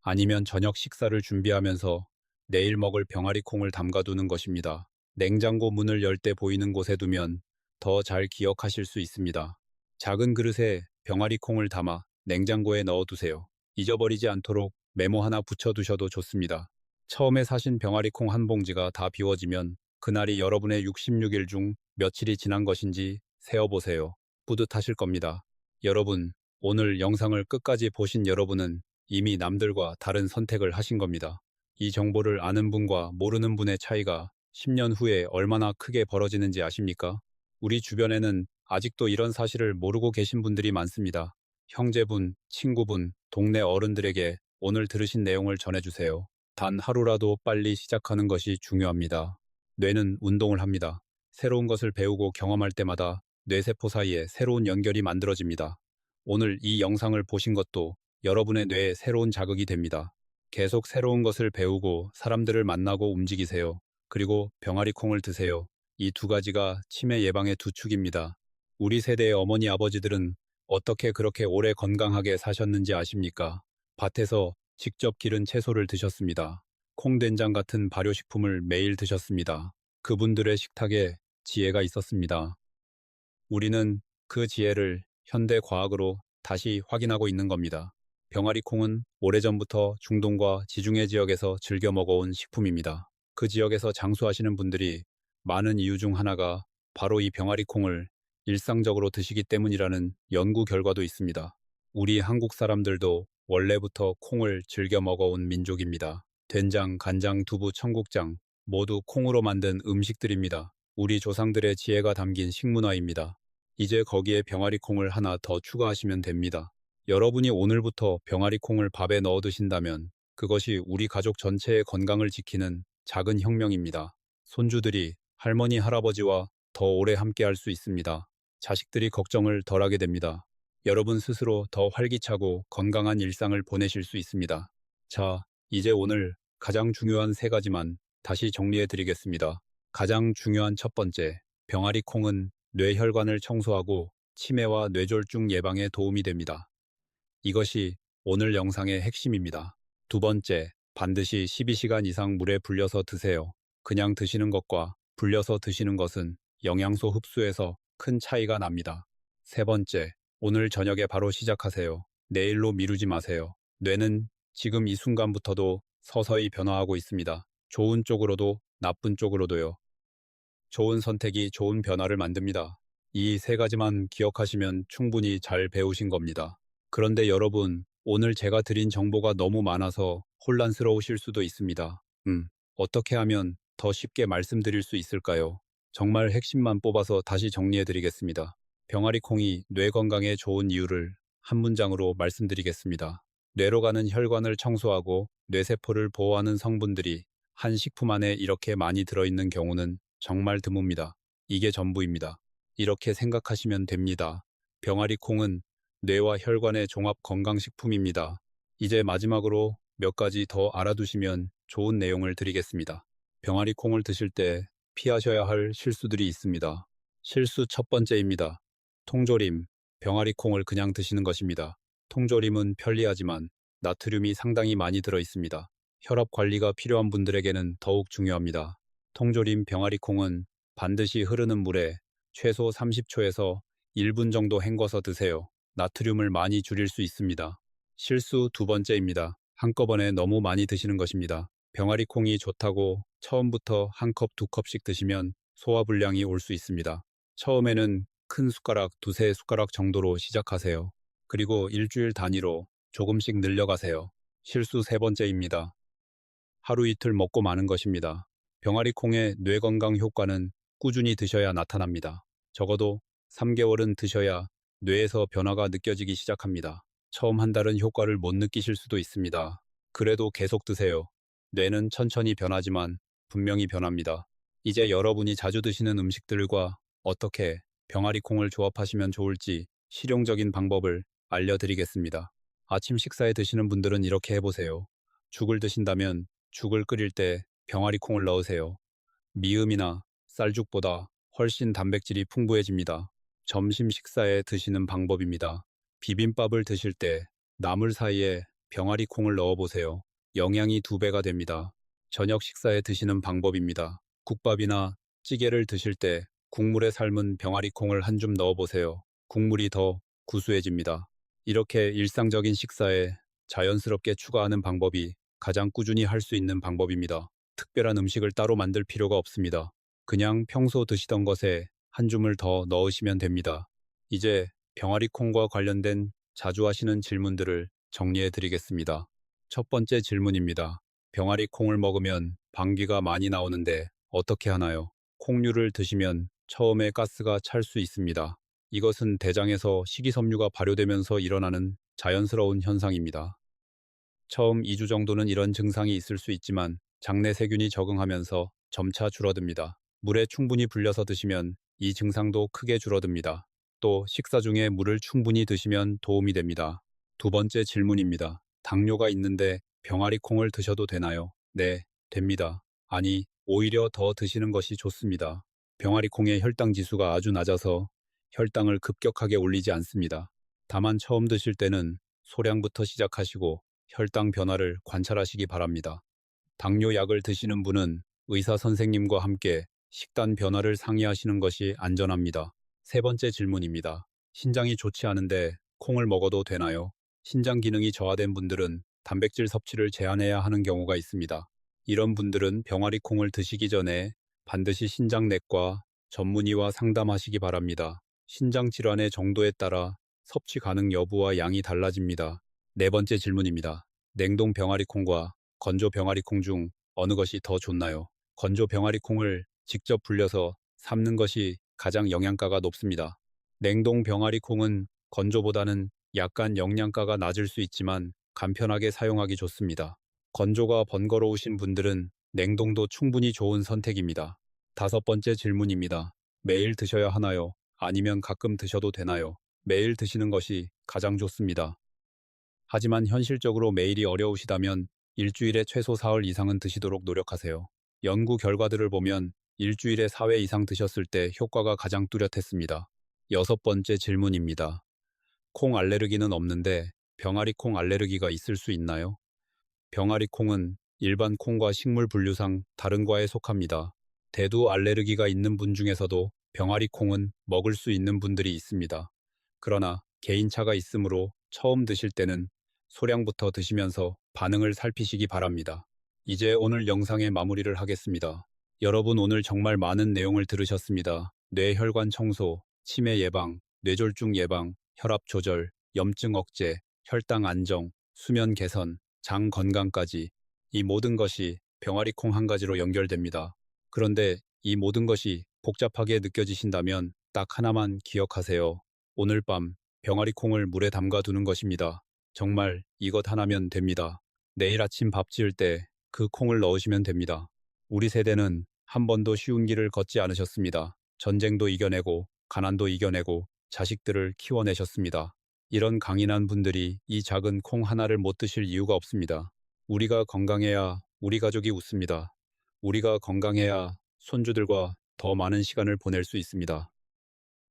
아니면 저녁 식사를 준비하면서 내일 먹을 병아리 콩을 담가두는 것입니다. 냉장고 문을 열 때 보이는 곳에 두면 더 잘 기억하실 수 있습니다. 작은 그릇에 병아리 콩을 담아 냉장고에 넣어두세요. 잊어버리지 않도록 메모 하나 붙여두셔도 좋습니다. 처음에 사신 병아리 콩 한 봉지가 다 비워지면 그날이 여러분의 66일 중 며칠이 지난 것인지 세어보세요. 뿌듯하실 겁니다. 여러분, 오늘 영상을 끝까지 보신 여러분은 이미 남들과 다른 선택을 하신 겁니다. 이 정보를 아는 분과 모르는 분의 차이가 10년 후에 얼마나 크게 벌어지는지 아십니까? 우리 주변에는 아직도 이런 사실을 모르고 계신 분들이 많습니다. 형제분, 친구분, 동네 어른들에게 오늘 들으신 내용을 전해주세요. 단 하루라도 빨리 시작하는 것이 중요합니다. 뇌는 운동을 합니다. 새로운 것을 배우고 경험할 때마다 뇌세포 사이에 새로운 연결이 만들어집니다. 오늘 이 영상을 보신 것도 여러분의 뇌에 새로운 자극이 됩니다. 계속 새로운 것을 배우고 사람들을 만나고 움직이세요. 그리고 병아리 콩을 드세요. 이 두 가지가 치매 예방의 두 축입니다. 우리 세대의 어머니 아버지들은 어떻게 그렇게 오래 건강하게 사셨는지 아십니까? 밭에서 직접 기른 채소를 드셨습니다. 콩된장 같은 발효식품을 매일 드셨습니다. 그분들의 식탁에 지혜가 있었습니다. 우리는 그 지혜를 현대 과학으로 다시 확인하고 있는 겁니다. 병아리 콩은 오래전부터 중동과 지중해 지역에서 즐겨 먹어온 식품입니다. 그 지역에서 장수하시는 분들이 많은 이유 중 하나가 바로 이 병아리 콩을 일상적으로 드시기 때문이라는 연구 결과도 있습니다. 우리 한국 사람들도 원래부터 콩을 즐겨 먹어온 민족입니다. 된장, 간장, 두부, 청국장 모두 콩으로 만든 음식들입니다. 우리 조상들의 지혜가 담긴 식문화입니다. 이제 거기에 병아리 콩을 하나 더 추가하시면 됩니다. 여러분이 오늘부터 병아리 콩을 밥에 넣어 드신다면 그것이 우리 가족 전체의 건강을 지키는 작은 혁명입니다. 손주들이 할머니, 할아버지와 더 오래 함께 할 수 있습니다. 자식들이 걱정을 덜하게 됩니다. 여러분 스스로 더 활기차고 건강한 일상을 보내실 수 있습니다. 자, 이제 오늘 가장 중요한 세 가지만 다시 정리해 드리겠습니다. 가장 중요한 첫 번째, 병아리 콩은 뇌혈관을 청소하고 치매와 뇌졸중 예방에 도움이 됩니다. 이것이 오늘 영상의 핵심입니다. 두 번째, 반드시 12시간 이상 물에 불려서 드세요. 그냥 드시는 것과 불려서 드시는 것은 영양소 흡수에서 큰 차이가 납니다. 세 번째, 오늘 저녁에 바로 시작하세요. 내일로 미루지 마세요. 뇌는 지금 이 순간부터도 서서히 변화하고 있습니다. 좋은 쪽으로도 나쁜 쪽으로도요. 좋은 선택이 좋은 변화를 만듭니다. 이 세 가지만 기억하시면 충분히 잘 배우신 겁니다. 그런데 여러분, 오늘 제가 드린 정보가 너무 많아서 혼란스러우실 수도 있습니다. 어떻게 하면 더 쉽게 말씀드릴 수 있을까요? 정말 핵심만 뽑아서 다시 정리해 드리겠습니다. 병아리 콩이 뇌 건강에 좋은 이유를 한 문장으로 말씀드리겠습니다. 뇌로 가는 혈관을 청소하고 뇌세포를 보호하는 성분들이 한 식품 안에 이렇게 많이 들어있는 경우는 정말 드뭅니다. 이게 전부입니다. 이렇게 생각하시면 됩니다. 병아리 콩은 뇌와 혈관의 종합 건강식품입니다. 이제 마지막으로 몇 가지 더 알아두시면 좋은 내용을 드리겠습니다. 병아리 콩을 드실 때 피하셔야 할 실수들이 있습니다. 실수 첫 번째입니다. 통조림, 병아리 콩을 그냥 드시는 것입니다. 통조림은 편리하지만 나트륨이 상당히 많이 들어 있습니다. 혈압 관리가 필요한 분들에게는 더욱 중요합니다. 통조림 병아리 콩은 반드시 흐르는 물에 최소 30초에서 1분 정도 헹궈서 드세요. 나트륨을 많이 줄일 수 있습니다. 실수 두 번째입니다. 한꺼번에 너무 많이 드시는 것입니다. 병아리 콩이 좋다고 처음부터 한 컵, 두 컵씩 드시면 소화불량이 올 수 있습니다. 처음에는 큰 숟가락, 두세 숟가락 정도로 시작하세요. 그리고 일주일 단위로 조금씩 늘려가세요. 실수 세 번째입니다. 하루 이틀 먹고 마는 것입니다. 병아리 콩의 뇌 건강 효과는 꾸준히 드셔야 나타납니다. 적어도 3개월은 드셔야 뇌에서 변화가 느껴지기 시작합니다. 처음 한 달은 효과를 못 느끼실 수도 있습니다. 그래도 계속 드세요. 뇌는 천천히 변하지만 분명히 변합니다. 이제 여러분이 자주 드시는 음식들과 어떻게 병아리 콩을 조합하시면 좋을지 실용적인 방법을 알려드리겠습니다. 아침 식사에 드시는 분들은 이렇게 해보세요. 죽을 드신다면 죽을 끓일 때 병아리 콩을 넣으세요. 미음이나 쌀죽보다 훨씬 단백질이 풍부해집니다. 점심 식사에 드시는 방법입니다. 비빔밥을 드실 때 나물 사이에 병아리 콩을 넣어보세요. 영양이 2배가 됩니다. 저녁 식사에 드시는 방법입니다. 국밥이나 찌개를 드실 때 국물에 삶은 병아리 콩을 한 줌 넣어보세요. 국물이 더 구수해집니다. 이렇게 일상적인 식사에 자연스럽게 추가하는 방법이 가장 꾸준히 할 수 있는 방법입니다. 특별한 음식을 따로 만들 필요가 없습니다. 그냥 평소 드시던 것에 한 줌을 더 넣으시면 됩니다. 이제 병아리 콩과 관련된 자주 하시는 질문들을 정리해 드리겠습니다. 첫 번째 질문입니다. 병아리 콩을 먹으면 방귀가 많이 나오는데 어떻게 하나요? 콩류를 드시면 처음에 가스가 찰 수 있습니다. 이것은 대장에서 식이섬유가 발효되면서 일어나는 자연스러운 현상입니다. 처음 2주 정도는 이런 증상이 있을 수 있지만 장내 세균이 적응하면서 점차 줄어듭니다. 물에 충분히 불려서 드시면 이 증상도 크게 줄어듭니다. 또 식사 중에 물을 충분히 드시면 도움이 됩니다. 두 번째 질문입니다. 당뇨가 있는데 병아리 콩을 드셔도 되나요? 네, 됩니다. 아니, 오히려 더 드시는 것이 좋습니다. 병아리 콩의 혈당 지수가 아주 낮아서 혈당을 급격하게 올리지 않습니다. 다만 처음 드실 때는 소량부터 시작하시고 혈당 변화를 관찰하시기 바랍니다. 당뇨 약을 드시는 분은 의사 선생님과 함께 식단 변화를 상의하시는 것이 안전합니다. 세 번째 질문입니다. 신장이 좋지 않은데 콩을 먹어도 되나요? 신장 기능이 저하된 분들은 단백질 섭취를 제한해야 하는 경우가 있습니다. 이런 분들은 병아리 콩을 드시기 전에 반드시 신장내과 전문의와 상담하시기 바랍니다. 신장 질환의 정도에 따라 섭취 가능 여부와 양이 달라집니다. 네 번째 질문입니다. 냉동 병아리 콩과 건조 병아리 콩 중 어느 것이 더 좋나요? 건조 병아리 콩을 직접 불려서 삶는 것이 가장 영양가가 높습니다. 냉동 병아리 콩은 건조보다는 약간 영양가가 낮을 수 있지만 간편하게 사용하기 좋습니다. 건조가 번거로우신 분들은 냉동도 충분히 좋은 선택입니다. 다섯 번째 질문입니다. 매일 드셔야 하나요? 아니면 가끔 드셔도 되나요? 매일 드시는 것이 가장 좋습니다. 하지만 현실적으로 매일이 어려우시다면 일주일에 최소 4월 이상은 드시도록 노력하세요. 연구 결과들을 보면 일주일에 4회 이상 드셨을 때 효과가 가장 뚜렷했습니다. 여섯 번째 질문입니다. 콩 알레르기는 없는데 병아리 콩 알레르기가 있을 수 있나요? 병아리 콩은 일반 콩과 식물 분류상 다른 과에 속합니다. 대두 알레르기가 있는 분 중에서도 병아리 콩은 먹을 수 있는 분들이 있습니다. 그러나 개인차가 있으므로 처음 드실 때는 소량부터 드시면서 반응을 살피시기 바랍니다. 이제 오늘 영상의 마무리를 하겠습니다. 여러분 오늘 정말 많은 내용을 들으셨습니다. 뇌혈관 청소, 치매 예방, 뇌졸중 예방, 혈압 조절, 염증 억제, 혈당 안정, 수면 개선, 장 건강까지 이 모든 것이 병아리 콩 한 가지로 연결됩니다. 그런데 이 모든 것이 복잡하게 느껴지신다면 딱 하나만 기억하세요. 오늘 밤 병아리 콩을 물에 담가 두는 것입니다. 정말 이것 하나면 됩니다. 내일 아침 밥 지을 때 그 콩을 넣으시면 됩니다. 우리 세대는 한 번도 쉬운 길을 걷지 않으셨습니다. 전쟁도 이겨내고 가난도 이겨내고 자식들을 키워내셨습니다. 이런 강인한 분들이 이 작은 콩 하나를 못 드실 이유가 없습니다. 우리가 건강해야 우리 가족이 웃습니다. 우리가 건강해야 손주들과 더 많은 시간을 보낼 수 있습니다.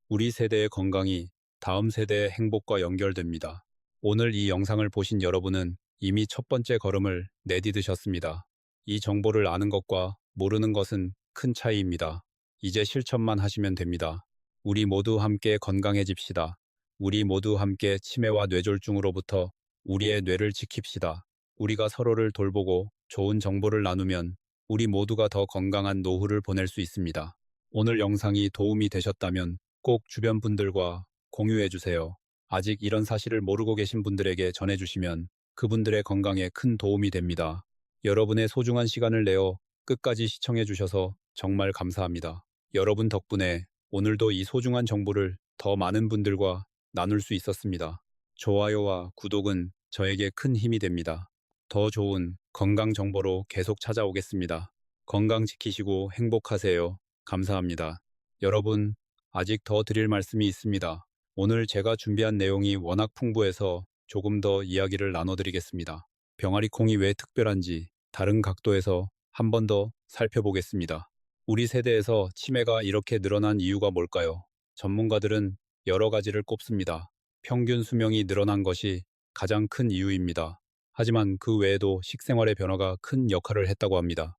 우리 세대의 건강이 다음 세대의 행복과 연결됩니다. 오늘 이 영상을 보신 여러분은 이미 첫 번째 걸음을 내디디셨습니다. 이 정보를 아는 것과 모르는 것은 큰 차이입니다. 이제 실천만 하시면 됩니다. 우리 모두 함께 건강해집시다. 우리 모두 함께 치매와 뇌졸중으로부터 우리의 뇌를 지킵시다. 우리가 서로를 돌보고 좋은 정보를 나누면 우리 모두가 더 건강한 노후를 보낼 수 있습니다. 오늘 영상이 도움이 되셨다면 꼭 주변 분들과 공유해주세요. 아직 이런 사실을 모르고 계신 분들에게 전해주시면 그분들의 건강에 큰 도움이 됩니다. 여러분의 소중한 시간을 내어 끝까지 시청해주셔서 정말 감사합니다. 여러분 덕분에 오늘도 이 소중한 정보를 더 많은 분들과 나눌 수 있었습니다. 좋아요와 구독은 저에게 큰 힘이 됩니다. 더 좋은 건강 정보로 계속 찾아오겠습니다. 건강 지키시고 행복하세요. 감사합니다. 여러분, 아직 더 드릴 말씀이 있습니다. 오늘 제가 준비한 내용이 워낙 풍부해서 조금 더 이야기를 나눠드리겠습니다. 병아리 콩이 왜 특별한지 다른 각도에서 한 번 더 살펴보겠습니다. 우리 세대에서 치매가 이렇게 늘어난 이유가 뭘까요? 전문가들은 여러 가지를 꼽습니다. 평균 수명이 늘어난 것이 가장 큰 이유입니다. 하지만 그 외에도 식생활의 변화가 큰 역할을 했다고 합니다.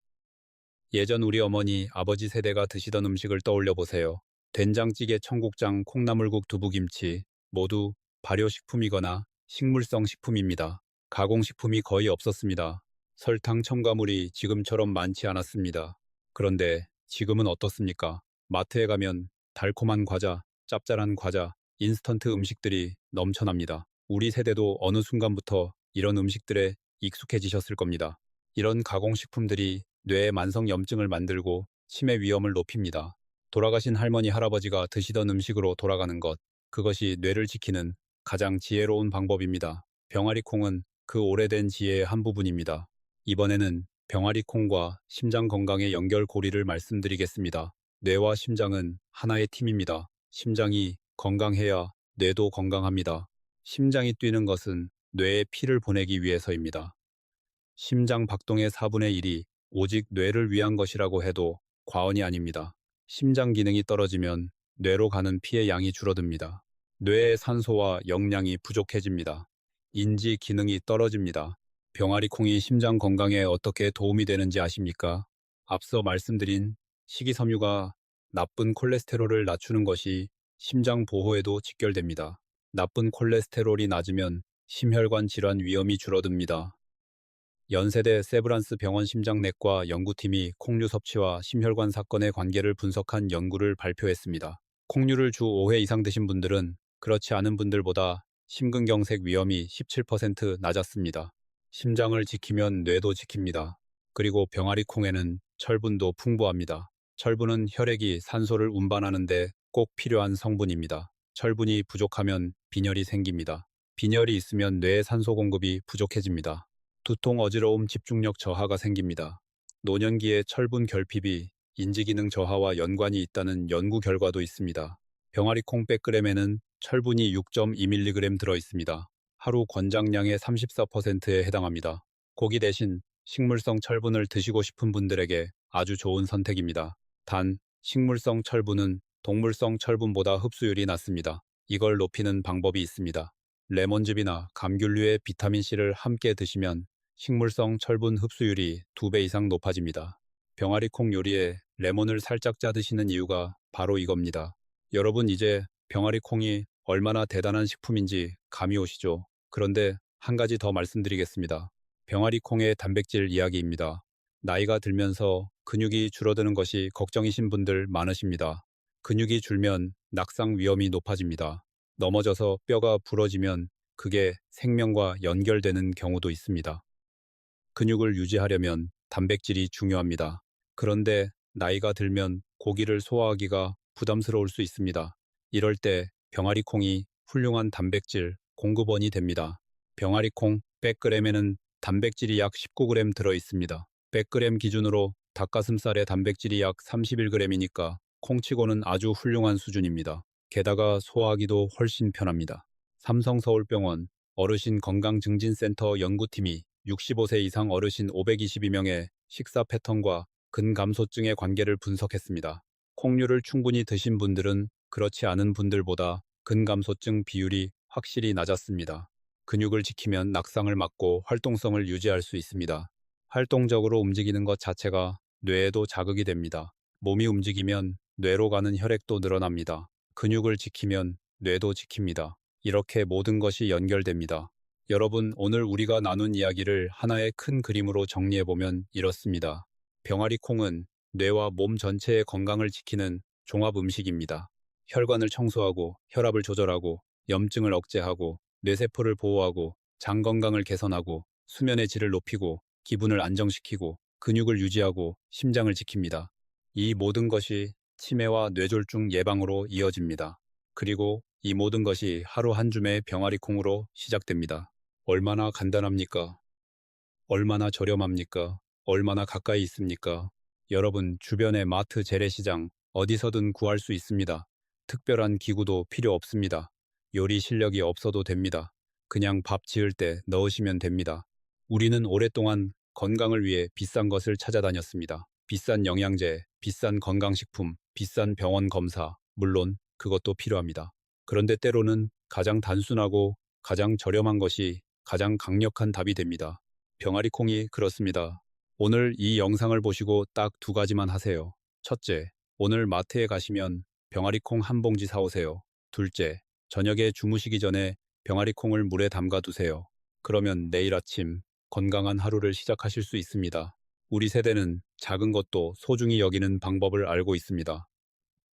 예전 우리 어머니, 아버지 세대가 드시던 음식을 떠올려 보세요. 된장찌개, 청국장, 콩나물국, 두부김치 모두 발효식품이거나 식물성 식품입니다. 가공식품이 거의 없었습니다. 설탕, 첨가물이 지금처럼 많지 않았습니다. 그런데 지금은 어떻습니까? 마트에 가면 달콤한 과자, 짭짤한 과자, 인스턴트 음식들이 넘쳐납니다. 우리 세대도 어느 순간부터 이런 음식들에 익숙해지셨을 겁니다. 이런 가공식품들이 뇌에 만성염증을 만들고 치매 위험을 높입니다. 돌아가신 할머니, 할아버지가 드시던 음식으로 돌아가는 것, 그것이 뇌를 지키는 가장 지혜로운 방법입니다. 병아리콩은 그 오래된 지혜의 한 부분입니다. 이번에는 병아리콩과 심장 건강의 연결고리를 말씀드리겠습니다. 뇌와 심장은 하나의 팀입니다. 심장이 건강해야 뇌도 건강합니다. 심장이 뛰는 것은 뇌에 피를 보내기 위해서입니다. 심장 박동의 4분의 1이 오직 뇌를 위한 것이라고 해도 과언이 아닙니다. 심장 기능이 떨어지면 뇌로 가는 피의 양이 줄어듭니다. 뇌의 산소와 영양이 부족해집니다. 인지 기능이 떨어집니다. 병아리콩이 심장 건강에 어떻게 도움이 되는지 아십니까? 앞서 말씀드린 식이섬유가 나쁜 콜레스테롤을 낮추는 것이 심장 보호에도 직결됩니다. 나쁜 콜레스테롤이 낮으면 심혈관 질환 위험이 줄어듭니다. 연세대 세브란스 병원 심장내과 연구팀이 콩류 섭취와 심혈관 사건의 관계를 분석한 연구를 발표했습니다. 콩류를 주 5회 이상 드신 분들은 그렇지 않은 분들보다 심근경색 위험이 17% 낮았습니다. 심장을 지키면 뇌도 지킵니다. 그리고 병아리콩에는 철분도 풍부합니다. 철분은 혈액이 산소를 운반하는 데 꼭 필요한 성분입니다. 철분이 부족하면 빈혈이 생깁니다. 빈혈이 있으면 뇌의 산소 공급이 부족해집니다. 두통, 어지러움, 집중력 저하가 생깁니다. 노년기에 철분 결핍이 인지기능 저하와 연관이 있다는 연구 결과도 있습니다. 병아리콩 100g에는 철분이 6.2mg 들어 있습니다. 하루 권장량의 34%에 해당합니다. 고기 대신 식물성 철분을 드시고 싶은 분들에게 아주 좋은 선택입니다. 단, 식물성 철분은 동물성 철분보다 흡수율이 낮습니다. 이걸 높이는 방법이 있습니다. 레몬즙이나 감귤류의 비타민C를 함께 드시면 식물성 철분 흡수율이 2배 이상 높아집니다. 병아리콩 요리에 레몬을 살짝 짜 드시는 이유가 바로 이겁니다. 여러분, 이제 병아리콩이 얼마나 대단한 식품인지 감이 오시죠? 그런데 한 가지 더 말씀드리겠습니다. 병아리콩의 단백질 이야기입니다. 나이가 들면서 근육이 줄어드는 것이 걱정이신 분들 많으십니다. 근육이 줄면 낙상 위험이 높아집니다. 넘어져서 뼈가 부러지면 그게 생명과 연결되는 경우도 있습니다. 근육을 유지하려면 단백질이 중요합니다. 그런데 나이가 들면 고기를 소화하기가 부담스러울 수 있습니다. 이럴 때 병아리콩이 훌륭한 단백질 공급원이 됩니다. 병아리콩 100g에는 단백질이 약 19g 들어 있습니다. 100g 기준으로 닭가슴살의 단백질이 약 31g이니까 콩치고는 아주 훌륭한 수준입니다. 게다가 소화하기도 훨씬 편합니다. 삼성서울병원 어르신 건강증진센터 연구팀이 65세 이상 어르신 522명의 식사 패턴과 근감소증의 관계를 분석했습니다. 콩류를 충분히 드신 분들은 그렇지 않은 분들보다 근감소증 비율이 확실히 낮았습니다. 근육을 지키면 낙상을 막고 활동성을 유지할 수 있습니다. 활동적으로 움직이는 것 자체가 뇌에도 자극이 됩니다. 몸이 움직이면 뇌로 가는 혈액도 늘어납니다. 근육을 지키면 뇌도 지킵니다. 이렇게 모든 것이 연결됩니다. 여러분, 오늘 우리가 나눈 이야기를 하나의 큰 그림으로 정리해보면 이렇습니다. 병아리콩은 뇌와 몸 전체의 건강을 지키는 종합 음식입니다. 혈관을 청소하고 혈압을 조절하고 염증을 억제하고 뇌세포를 보호하고 장 건강을 개선하고 수면의 질을 높이고 기분을 안정시키고 근육을 유지하고 심장을 지킵니다. 이 모든 것이 치매와 뇌졸중 예방으로 이어집니다. 그리고 이 모든 것이 하루 한 줌의 병아리콩으로 시작됩니다. 얼마나 간단합니까? 얼마나 저렴합니까? 얼마나 가까이 있습니까? 여러분, 주변의 마트, 재래시장 어디서든 구할 수 있습니다. 특별한 기구도 필요 없습니다. 요리 실력이 없어도 됩니다. 그냥 밥 지을 때 넣으시면 됩니다. 우리는 오랫동안 건강을 위해 비싼 것을 찾아다녔습니다. 비싼 영양제, 비싼 건강식품, 비싼 병원 검사, 물론 그것도 필요합니다. 그런데 때로는 가장 단순하고 가장 저렴한 것이 가장 강력한 답이 됩니다. 병아리콩이 그렇습니다. 오늘 이 영상을 보시고 딱 두 가지만 하세요. 첫째, 오늘 마트에 가시면 병아리콩 한 봉지 사오세요. 둘째, 저녁에 주무시기 전에 병아리콩을 물에 담가 두세요. 그러면 내일 아침 건강한 하루를 시작하실 수 있습니다. 우리 세대는 작은 것도 소중히 여기는 방법을 알고 있습니다.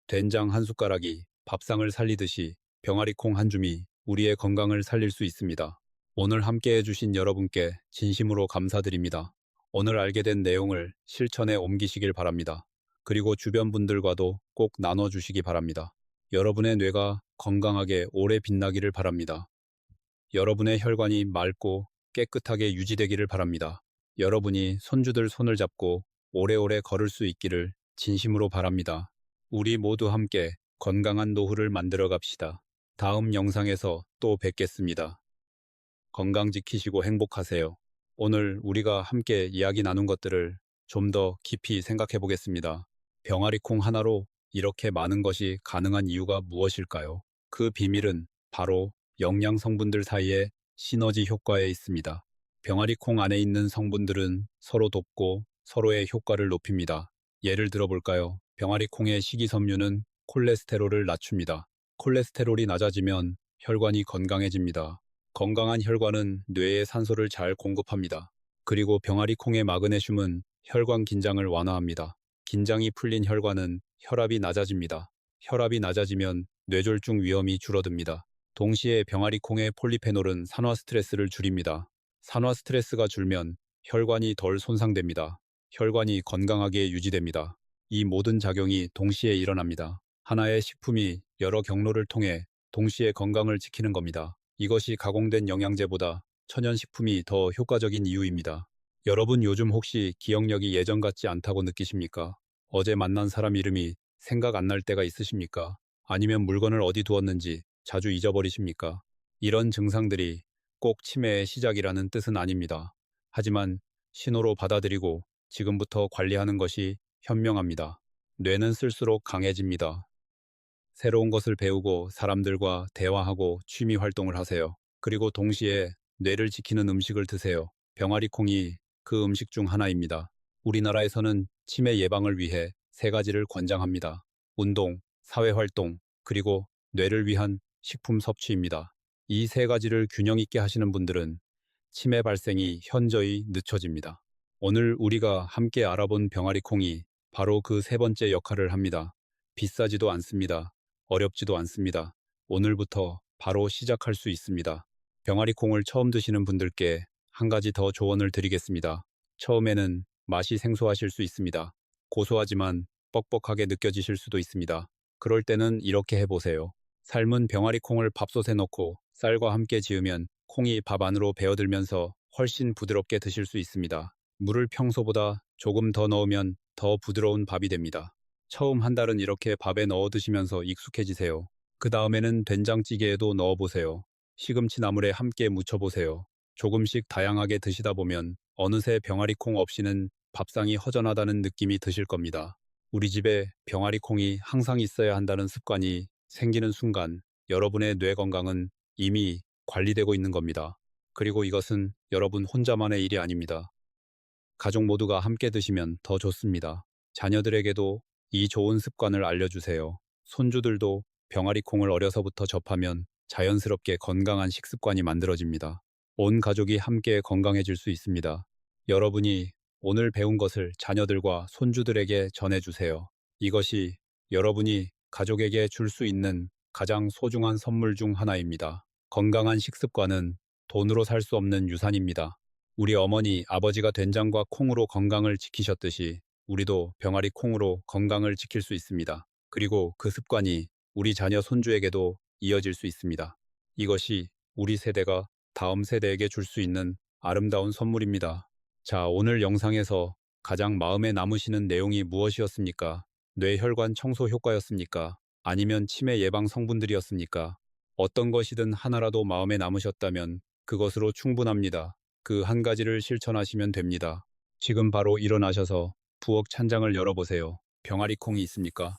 된장 한 숟가락이 밥상을 살리듯이 병아리콩 한 줌이 우리의 건강을 살릴 수 있습니다. 오늘 함께 해주신 여러분께 진심으로 감사드립니다. 오늘 알게 된 내용을 실천에 옮기시길 바랍니다. 그리고 주변 분들과도 꼭 나눠주시기 바랍니다. 여러분의 뇌가 건강하게 오래 빛나기를 바랍니다. 여러분의 혈관이 맑고 깨끗하게 유지되기를 바랍니다. 여러분이 손주들 손을 잡고 오래오래 걸을 수 있기를 진심으로 바랍니다. 우리 모두 함께 건강한 노후를 만들어 갑시다. 다음 영상에서 또 뵙겠습니다. 건강 지키시고 행복하세요. 오늘 우리가 함께 이야기 나눈 것들을 좀 더 깊이 생각해 보겠습니다. 병아리콩 하나로 이렇게 많은 것이 가능한 이유가 무엇일까요? 그 비밀은 바로 영양 성분들 사이의 시너지 효과에 있습니다. 병아리콩 안에 있는 성분들은 서로 돕고 서로의 효과를 높입니다. 예를 들어 볼까요? 병아리콩의 식이섬유는 콜레스테롤을 낮춥니다. 콜레스테롤이 낮아지면 혈관이 건강해집니다. 건강한 혈관은 뇌에 산소를 잘 공급합니다. 그리고 병아리콩의 마그네슘은 혈관 긴장을 완화합니다. 긴장이 풀린 혈관은 혈압이 낮아집니다. 혈압이 낮아지면 뇌졸중 위험이 줄어듭니다. 동시에 병아리콩의 폴리페놀은 산화 스트레스를 줄입니다. 산화 스트레스가 줄면 혈관이 덜 손상됩니다. 혈관이 건강하게 유지됩니다. 이 모든 작용이 동시에 일어납니다. 하나의 식품이 여러 경로를 통해 동시에 건강을 지키는 겁니다. 이것이 가공된 영양제보다 천연식품이 더 효과적인 이유입니다. 여러분 요즘 혹시 기억력이 예전 같지 않다고 느끼십니까? 어제 만난 사람 이름이 생각 안 날 때가 있으십니까? 아니면 물건을 어디 두었는지 자주 잊어버리십니까? 이런 증상들이 꼭 치매의 시작이라는 뜻은 아닙니다. 하지만 신호로 받아들이고 지금부터 관리하는 것이 현명합니다. 뇌는 쓸수록 강해집니다. 새로운 것을 배우고 사람들과 대화하고 취미 활동을 하세요. 그리고 동시에 뇌를 지키는 음식을 드세요. 병아리콩이 그 음식 중 하나입니다. 우리나라에서는 치매 예방을 위해 세 가지를 권장합니다. 운동, 사회활동, 그리고 뇌를 위한 식품 섭취입니다. 이 세 가지를 균형 있게 하시는 분들은 치매 발생이 현저히 늦춰집니다. 오늘 우리가 함께 알아본 병아리콩이 바로 그 세 번째 역할을 합니다. 비싸지도 않습니다. 어렵지도 않습니다. 오늘부터 바로 시작할 수 있습니다. 병아리콩을 처음 드시는 분들께 한 가지 더 조언을 드리겠습니다. 처음에는 맛이 생소하실 수 있습니다. 고소하지만 뻑뻑하게 느껴지실 수도 있습니다. 그럴 때는 이렇게 해보세요. 삶은 병아리콩을 밥솥에 넣고 쌀과 함께 지으면 콩이 밥 안으로 배어들면서 훨씬 부드럽게 드실 수 있습니다. 물을 평소보다 조금 더 넣으면 더 부드러운 밥이 됩니다. 처음 한 달은 이렇게 밥에 넣어 드시면서 익숙해지세요. 그 다음에는 된장찌개에도 넣어보세요. 시금치 나물에 함께 무쳐보세요. 조금씩 다양하게 드시다 보면 어느새 병아리콩 없이는 밥상이 허전하다는 느낌이 드실 겁니다. 우리 집에 병아리콩이 항상 있어야 한다는 습관이 생기는 순간 여러분의 뇌 건강은 이미 관리되고 있는 겁니다. 그리고 이것은 여러분 혼자만의 일이 아닙니다. 가족 모두가 함께 드시면 더 좋습니다. 자녀들에게도 이 좋은 습관을 알려주세요. 손주들도 병아리콩을 어려서부터 접하면 자연스럽게 건강한 식습관이 만들어집니다. 온 가족이 함께 건강해질 수 있습니다. 여러분이 오늘 배운 것을 자녀들과 손주들에게 전해주세요. 이것이 여러분이 가족에게 줄 수 있는 가장 소중한 선물 중 하나입니다. 건강한 식습관은 돈으로 살 수 없는 유산입니다. 우리 어머니, 아버지가 된장과 콩으로 건강을 지키셨듯이 우리도 병아리 콩으로 건강을 지킬 수 있습니다. 그리고 그 습관이 우리 자녀 손주에게도 이어질 수 있습니다. 이것이 우리 세대가 다음 세대에게 줄 수 있는 아름다운 선물입니다. 자, 오늘 영상에서 가장 마음에 남으시는 내용이 무엇이었습니까? 뇌혈관 청소 효과였습니까? 아니면 치매 예방 성분들이었습니까? 어떤 것이든 하나라도 마음에 남으셨다면 그것으로 충분합니다. 그 한 가지를 실천하시면 됩니다. 지금 바로 일어나셔서 부엌 찬장을 열어보세요. 병아리 콩이 있습니까?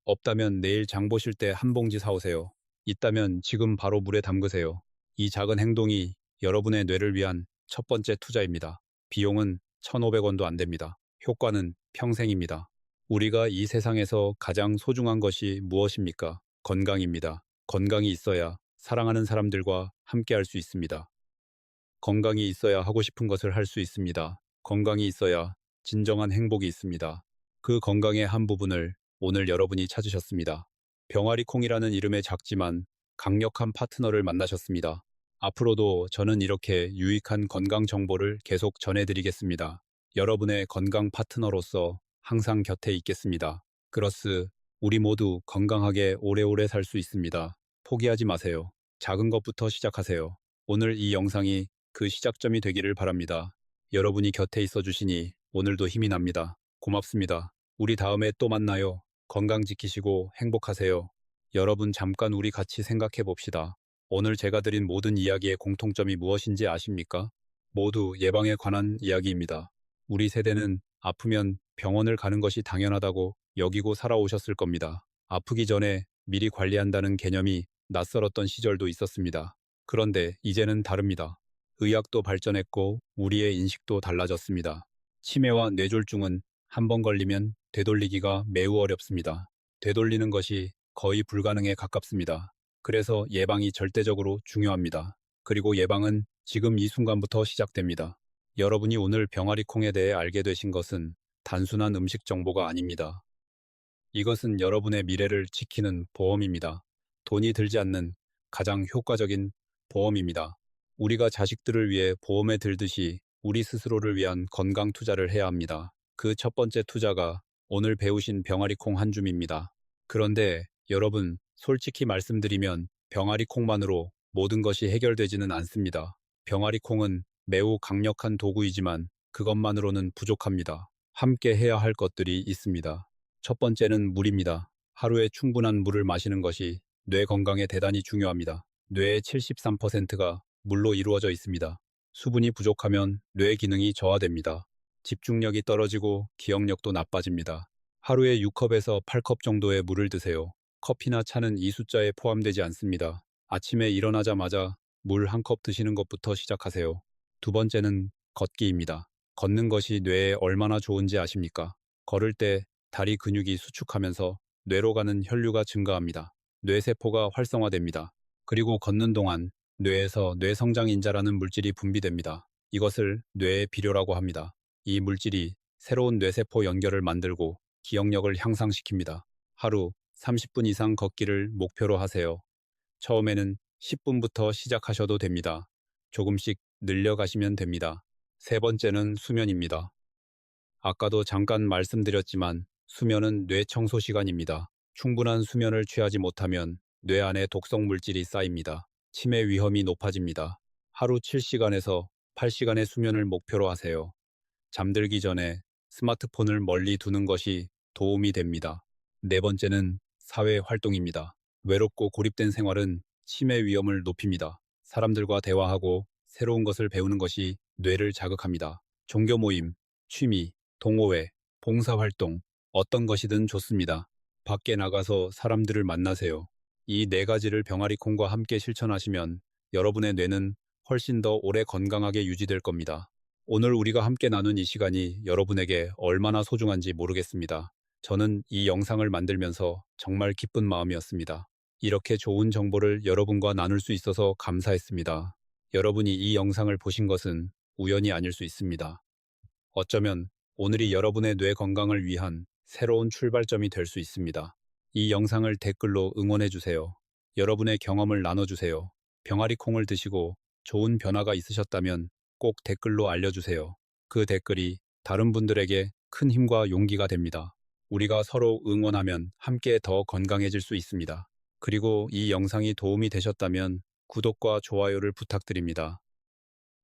없다면 내일 장 보실 때 한 봉지 사오세요. 있다면 지금 바로 물에 담그세요. 이 작은 행동이 여러분의 뇌를 위한 첫 번째 투자입니다. 비용은 1,500원도 안 됩니다. 효과는 평생입니다. 우리가 이 세상에서 가장 소중한 것이 무엇입니까? 건강입니다. 건강이 있어야 사랑하는 사람들과 함께 할 수 있습니다. 건강이 있어야 하고 싶은 것을 할 수 있습니다. 건강이 있어야 진정한 행복이 있습니다. 그 건강의 한 부분을 오늘 여러분이 찾으셨습니다. 병아리 콩이라는 이름의 작지만 강력한 파트너를 만나셨습니다. 앞으로도 저는 이렇게 유익한 건강 정보를 계속 전해드리겠습니다. 여러분의 건강 파트너로서 항상 곁에 있겠습니다. 그로스, 우리 모두 건강하게 오래오래 살 수 있습니다. 포기하지 마세요. 작은 것부터 시작하세요. 오늘 이 영상이 그 시작점이 되기를 바랍니다. 여러분이 곁에 있어 주시니 오늘도 힘이 납니다. 고맙습니다. 우리 다음에 또 만나요. 건강 지키시고 행복하세요. 여러분 잠깐 우리 같이 생각해 봅시다. 오늘 제가 드린 모든 이야기의 공통점이 무엇인지 아십니까? 모두 예방에 관한 이야기입니다. 우리 세대는 아프면 병원을 가는 것이 당연하다고 여기고 살아오셨을 겁니다. 아프기 전에 미리 관리한다는 개념이 낯설었던 시절도 있었습니다. 그런데 이제는 다릅니다. 의학도 발전했고 우리의 인식도 달라졌습니다. 치매와 뇌졸중은 한 번 걸리면 되돌리기가 매우 어렵습니다. 되돌리는 것이 거의 불가능에 가깝습니다. 그래서 예방이 절대적으로 중요합니다. 그리고 예방은 지금 이 순간부터 시작됩니다. 여러분이 오늘 병아리 콩에 대해 알게 되신 것은 단순한 음식 정보가 아닙니다. 이것은 여러분의 미래를 지키는 보험입니다. 돈이 들지 않는 가장 효과적인 보험입니다. 우리가 자식들을 위해 보험에 들듯이 우리 스스로를 위한 건강 투자를 해야 합니다. 그 첫 번째 투자가 오늘 배우신 병아리 콩 한 줌입니다. 그런데 여러분, 솔직히 말씀드리면 병아리 콩만으로 모든 것이 해결되지는 않습니다. 병아리 콩은 매우 강력한 도구이지만 그것만으로는 부족합니다. 함께 해야 할 것들이 있습니다. 첫 번째는 물입니다. 하루에 충분한 물을 마시는 것이 뇌 건강에 대단히 중요합니다. 뇌의 73%가 물로 이루어져 있습니다. 수분이 부족하면 뇌 기능이 저하됩니다. 집중력이 떨어지고 기억력도 나빠집니다. 하루에 6컵에서 8컵 정도의 물을 드세요. 커피나 차는 이 숫자에 포함되지 않습니다. 아침에 일어나자마자 물 한 컵 드시는 것부터 시작하세요. 두 번째는 걷기입니다. 걷는 것이 뇌에 얼마나 좋은지 아십니까? 걸을 때 다리 근육이 수축하면서 뇌로 가는 혈류가 증가합니다. 뇌세포가 활성화됩니다. 그리고 걷는 동안 뇌에서 뇌성장인자라는 물질이 분비됩니다. 이것을 뇌의 비료라고 합니다. 이 물질이 새로운 뇌세포 연결을 만들고 기억력을 향상시킵니다. 하루 30분 이상 걷기를 목표로 하세요. 처음에는 10분부터 시작하셔도 됩니다. 조금씩 늘려가시면 됩니다. 세 번째는 수면입니다. 아까도 잠깐 말씀드렸지만 수면은 뇌 청소 시간입니다. 충분한 수면을 취하지 못하면 뇌 안에 독성 물질이 쌓입니다. 치매 위험이 높아집니다. 하루 7시간에서 8시간의 수면을 목표로 하세요. 잠들기 전에 스마트폰을 멀리 두는 것이 도움이 됩니다. 네 번째는 사회 활동입니다. 외롭고 고립된 생활은 치매 위험을 높입니다. 사람들과 대화하고 새로운 것을 배우는 것이 뇌를 자극합니다. 종교 모임, 취미, 동호회, 봉사활동, 어떤 것이든 좋습니다. 밖에 나가서 사람들을 만나세요. 이 네 가지를 병아리 콩과 함께 실천하시면 여러분의 뇌는 훨씬 더 오래 건강하게 유지될 겁니다. 오늘 우리가 함께 나눈 이 시간이 여러분에게 얼마나 소중한지 모르겠습니다. 저는 이 영상을 만들면서 정말 기쁜 마음이었습니다. 이렇게 좋은 정보를 여러분과 나눌 수 있어서 감사했습니다. 여러분이 이 영상을 보신 것은 우연이 아닐 수 있습니다. 어쩌면 오늘이 여러분의 뇌 건강을 위한 새로운 출발점이 될 수 있습니다. 이 영상을 댓글로 응원해주세요. 여러분의 경험을 나눠주세요. 병아리 콩을 드시고 좋은 변화가 있으셨다면 꼭 댓글로 알려주세요. 그 댓글이 다른 분들에게 큰 힘과 용기가 됩니다. 우리가 서로 응원하면 함께 더 건강해질 수 있습니다. 그리고 이 영상이 도움이 되셨다면 구독과 좋아요를 부탁드립니다.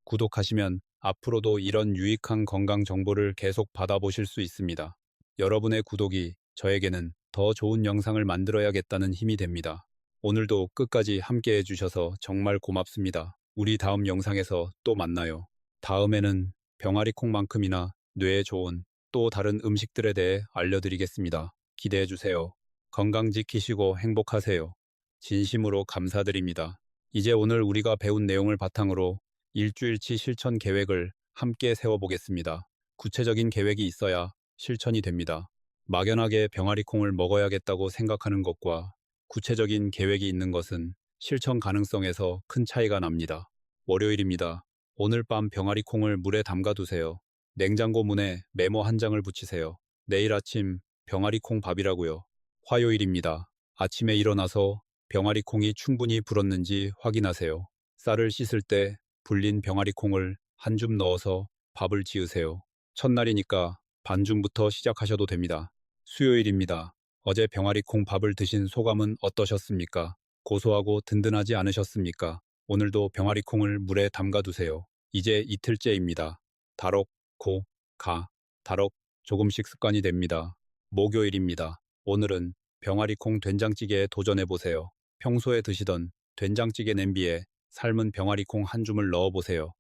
구독하시면 앞으로도 이런 유익한 건강 정보를 계속 받아보실 수 있습니다. 여러분의 구독이 저에게는 더 좋은 영상을 만들어야겠다는 힘이 됩니다. 오늘도 끝까지 함께 해주셔서 정말 고맙습니다. 우리 다음 영상에서 또 만나요. 다음에는 병아리 콩만큼이나 뇌에 좋은 또 다른 음식들에 대해 알려드리겠습니다. 기대해주세요. 건강 지키시고 행복하세요. 진심으로 감사드립니다. 이제 오늘 우리가 배운 내용을 바탕으로 일주일치 실천 계획을 함께 세워보겠습니다. 구체적인 계획이 있어야 실천이 됩니다. 막연하게 병아리콩을 먹어야겠다고 생각하는 것과 구체적인 계획이 있는 것은 실천 가능성에서 큰 차이가 납니다. 월요일입니다. 오늘 밤 병아리콩을 물에 담가두세요. 냉장고 문에 메모 한 장을 붙이세요. 내일 아침 병아리콩 밥이라고요. 화요일입니다. 아침에 일어나서 병아리콩이 충분히 불었는지 확인하세요. 쌀을 씻을 때 불린 병아리콩을 한 줌 넣어서 밥을 지으세요. 첫날이니까 반줌부터 시작하셔도 됩니다. 수요일입니다. 어제 병아리콩 밥을 드신 소감은 어떠셨습니까? 고소하고 든든하지 않으셨습니까? 오늘도 병아리콩을 물에 담가두세요. 이제 이틀째입니다. 다록, 고, 가, 다록, 조금씩 습관이 됩니다. 목요일입니다. 오늘은 병아리콩 된장찌개에 도전해보세요. 평소에 드시던 된장찌개 냄비에 삶은 병아리콩 한 줌을 넣어보세요.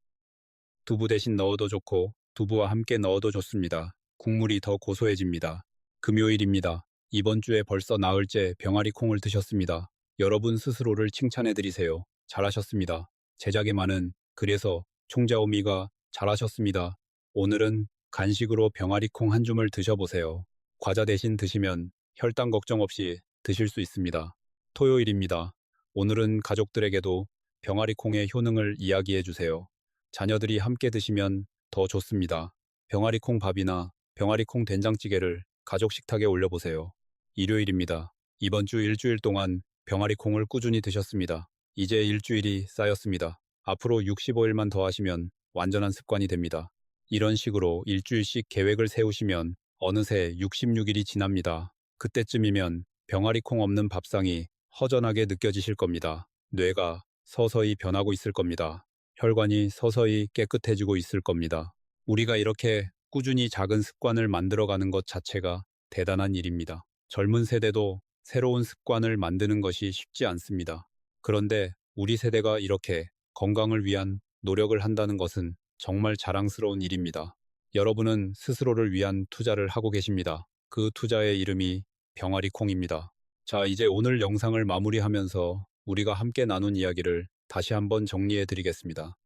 두부 대신 넣어도 좋고 두부와 함께 넣어도 좋습니다. 국물이 더 고소해집니다. 금요일입니다. 이번 주에 벌써 나흘째 병아리콩을 드셨습니다. 여러분 스스로를 칭찬해드리세요. 잘하셨습니다. 제작에 많은 그래서 총자오미가 잘하셨습니다. 오늘은 간식으로 병아리콩 한 줌을 드셔보세요. 과자 대신 드시면 혈당 걱정 없이 드실 수 있습니다. 토요일입니다. 오늘은 가족들에게도 병아리콩의 효능을 이야기해 주세요. 자녀들이 함께 드시면 더 좋습니다. 병아리콩 밥이나 병아리콩 된장찌개를 가족 식탁에 올려보세요. 일요일입니다. 이번 주 일주일 동안 병아리콩을 꾸준히 드셨습니다. 이제 일주일이 쌓였습니다. 앞으로 65일만 더 하시면 완전한 습관이 됩니다. 이런 식으로 일주일씩 계획을 세우시면 어느새 66일이 지납니다. 그때쯤이면 병아리콩 없는 밥상이 허전하게 느껴지실 겁니다. 뇌가 서서히 변하고 있을 겁니다. 혈관이 서서히 깨끗해지고 있을 겁니다. 우리가 이렇게 꾸준히 작은 습관을 만들어가는 것 자체가 대단한 일입니다. 젊은 세대도 새로운 습관을 만드는 것이 쉽지 않습니다. 그런데 우리 세대가 이렇게 건강을 위한 노력을 한다는 것은 정말 자랑스러운 일입니다. 여러분은 스스로를 위한 투자를 하고 계십니다. 그 투자의 이름이 병아리콩입니다. 자, 이제 오늘 영상을 마무리하면서 우리가 함께 나눈 이야기를 다시 한번 정리해 드리겠습니다.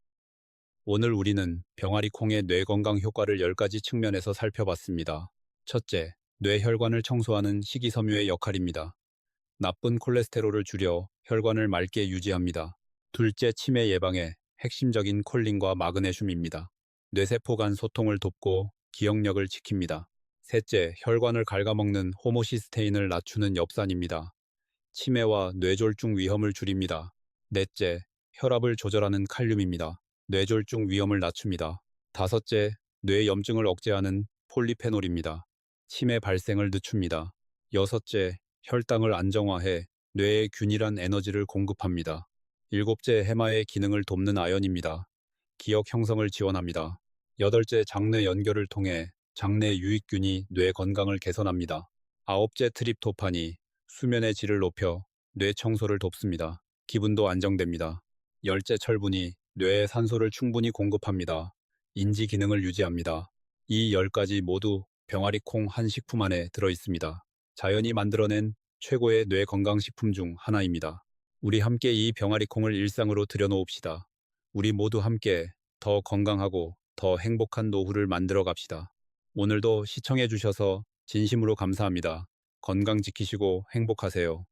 오늘 우리는 병아리콩의 뇌 건강 효과를 10가지 측면에서 살펴봤습니다. 첫째, 뇌 혈관을 청소하는 식이섬유의 역할입니다. 나쁜 콜레스테롤을 줄여 혈관을 맑게 유지합니다. 둘째, 치매 예방에 핵심적인 콜린과 마그네슘입니다. 뇌세포 간 소통을 돕고 기억력을 지킵니다. 셋째, 혈관을 갉아먹는 호모시스테인을 낮추는 엽산입니다. 치매와 뇌졸중 위험을 줄입니다. 넷째, 혈압을 조절하는 칼륨입니다. 뇌졸중 위험을 낮춥니다. 다섯째, 뇌염증을 억제하는 폴리페놀입니다. 치매 발생을 늦춥니다. 여섯째, 혈당을 안정화해 뇌에 균일한 에너지를 공급합니다. 일곱째, 해마의 기능을 돕는 아연입니다. 기억 형성을 지원합니다. 여덟째, 장내 연결을 통해 장내 유익균이 뇌 건강을 개선합니다. 아홉째, 트립토판이 수면의 질을 높여 뇌 청소를 돕습니다. 기분도 안정됩니다. 열째, 철분이 뇌에 산소를 충분히 공급합니다. 인지 기능을 유지합니다. 이 10가지 모두 병아리콩 한 식품 안에 들어있습니다. 자연이 만들어낸 최고의 뇌 건강식품 중 하나입니다. 우리 함께 이 병아리콩을 일상으로 들여놓읍시다. 우리 모두 함께 더 건강하고 더 행복한 노후를 만들어 갑시다. 오늘도 시청해 주셔서 진심으로 감사합니다. 건강 지키시고 행복하세요.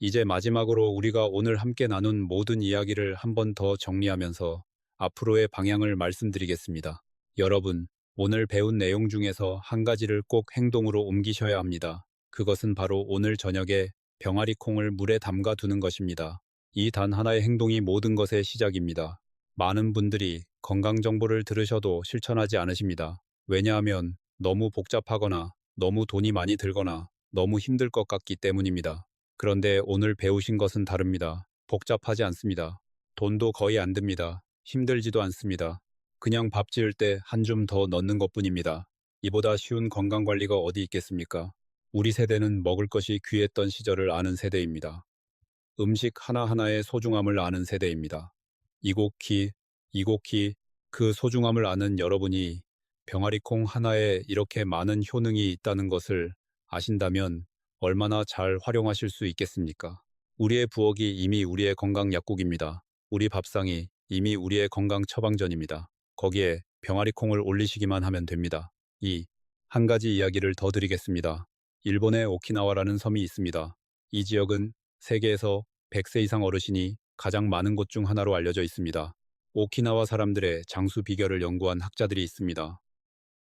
이제 마지막으로 우리가 오늘 함께 나눈 모든 이야기를 한 번 더 정리하면서 앞으로의 방향을 말씀드리겠습니다. 여러분, 오늘 배운 내용 중에서 한 가지를 꼭 행동으로 옮기셔야 합니다. 그것은 바로 오늘 저녁에 병아리콩을 물에 담가 두는 것입니다. 이 단 하나의 행동이 모든 것의 시작입니다. 많은 분들이 건강 정보를 들으셔도 실천하지 않으십니다. 왜냐하면 너무 복잡하거나 너무 돈이 많이 들거나 너무 힘들 것 같기 때문입니다. 그런데 오늘 배우신 것은 다릅니다. 복잡하지 않습니다. 돈도 거의 안 듭니다. 힘들지도 않습니다. 그냥 밥 지을 때 한 줌 더 넣는 것뿐입니다. 이보다 쉬운 건강관리가 어디 있겠습니까? 우리 세대는 먹을 것이 귀했던 시절을 아는 세대입니다. 음식 하나하나의 소중함을 아는 세대입니다. 이곡히 그 소중함을 아는 여러분이 병아리콩 하나에 이렇게 많은 효능이 있다는 것을 아신다면 얼마나 잘 활용하실 수 있겠습니까? 우리의 부엌이 이미 우리의 건강 약국입니다. 우리 밥상이 이미 우리의 건강 처방전입니다. 거기에 병아리콩을 올리시기만 하면 됩니다. 한 가지 이야기를 더 드리겠습니다. 일본의 오키나와라는 섬이 있습니다. 이 지역은 세계에서 100세 이상 어르신이 가장 많은 곳 중 하나로 알려져 있습니다. 오키나와 사람들의 장수 비결을 연구한 학자들이 있습니다.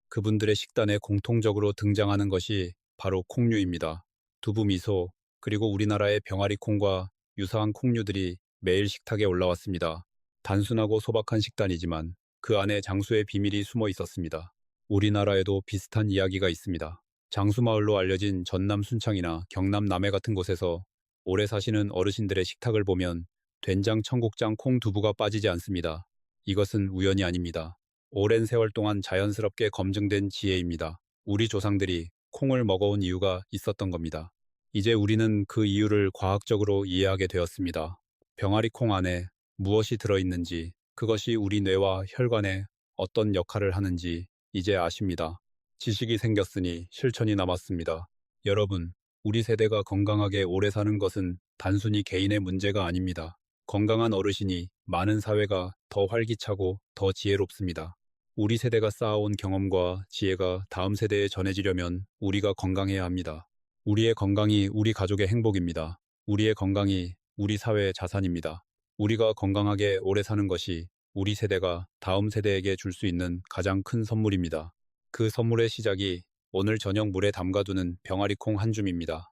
그분들의 식단에 공통적으로 등장하는 것이 바로 콩류입니다. 두부 미소, 그리고 우리나라의 병아리 콩과 유사한 콩류들이 매일 식탁에 올라왔습니다. 단순하고 소박한 식단이지만 그 안에 장수의 비밀이 숨어 있었습니다. 우리나라에도 비슷한 이야기가 있습니다. 장수마을로 알려진 전남 순창이나 경남 남해 같은 곳에서 오래 사시는 어르신들의 식탁을 보면 된장, 청국장, 콩, 두부가 빠지지 않습니다. 이것은 우연이 아닙니다. 오랜 세월 동안 자연스럽게 검증된 지혜입니다. 우리 조상들이 콩을 먹어온 이유가 있었던 겁니다. 이제 우리는 그 이유를 과학적으로 이해하게 되었습니다. 병아리 콩 안에 무엇이 들어있는지, 그것이 우리 뇌와 혈관에 어떤 역할을 하는지 이제 아십니다. 지식이 생겼으니 실천이 남았습니다. 여러분, 우리 세대가 건강하게 오래 사는 것은 단순히 개인의 문제가 아닙니다. 건강한 어르신이 많은 사회가 더 활기차고 더 지혜롭습니다. 우리 세대가 쌓아온 경험과 지혜가 다음 세대에 전해지려면 우리가 건강해야 합니다. 우리의 건강이 우리 가족의 행복입니다. 우리의 건강이 우리 사회의 자산입니다. 우리가 건강하게 오래 사는 것이 우리 세대가 다음 세대에게 줄 수 있는 가장 큰 선물입니다. 그 선물의 시작이 오늘 저녁 물에 담가두는 병아리콩 한 줌입니다.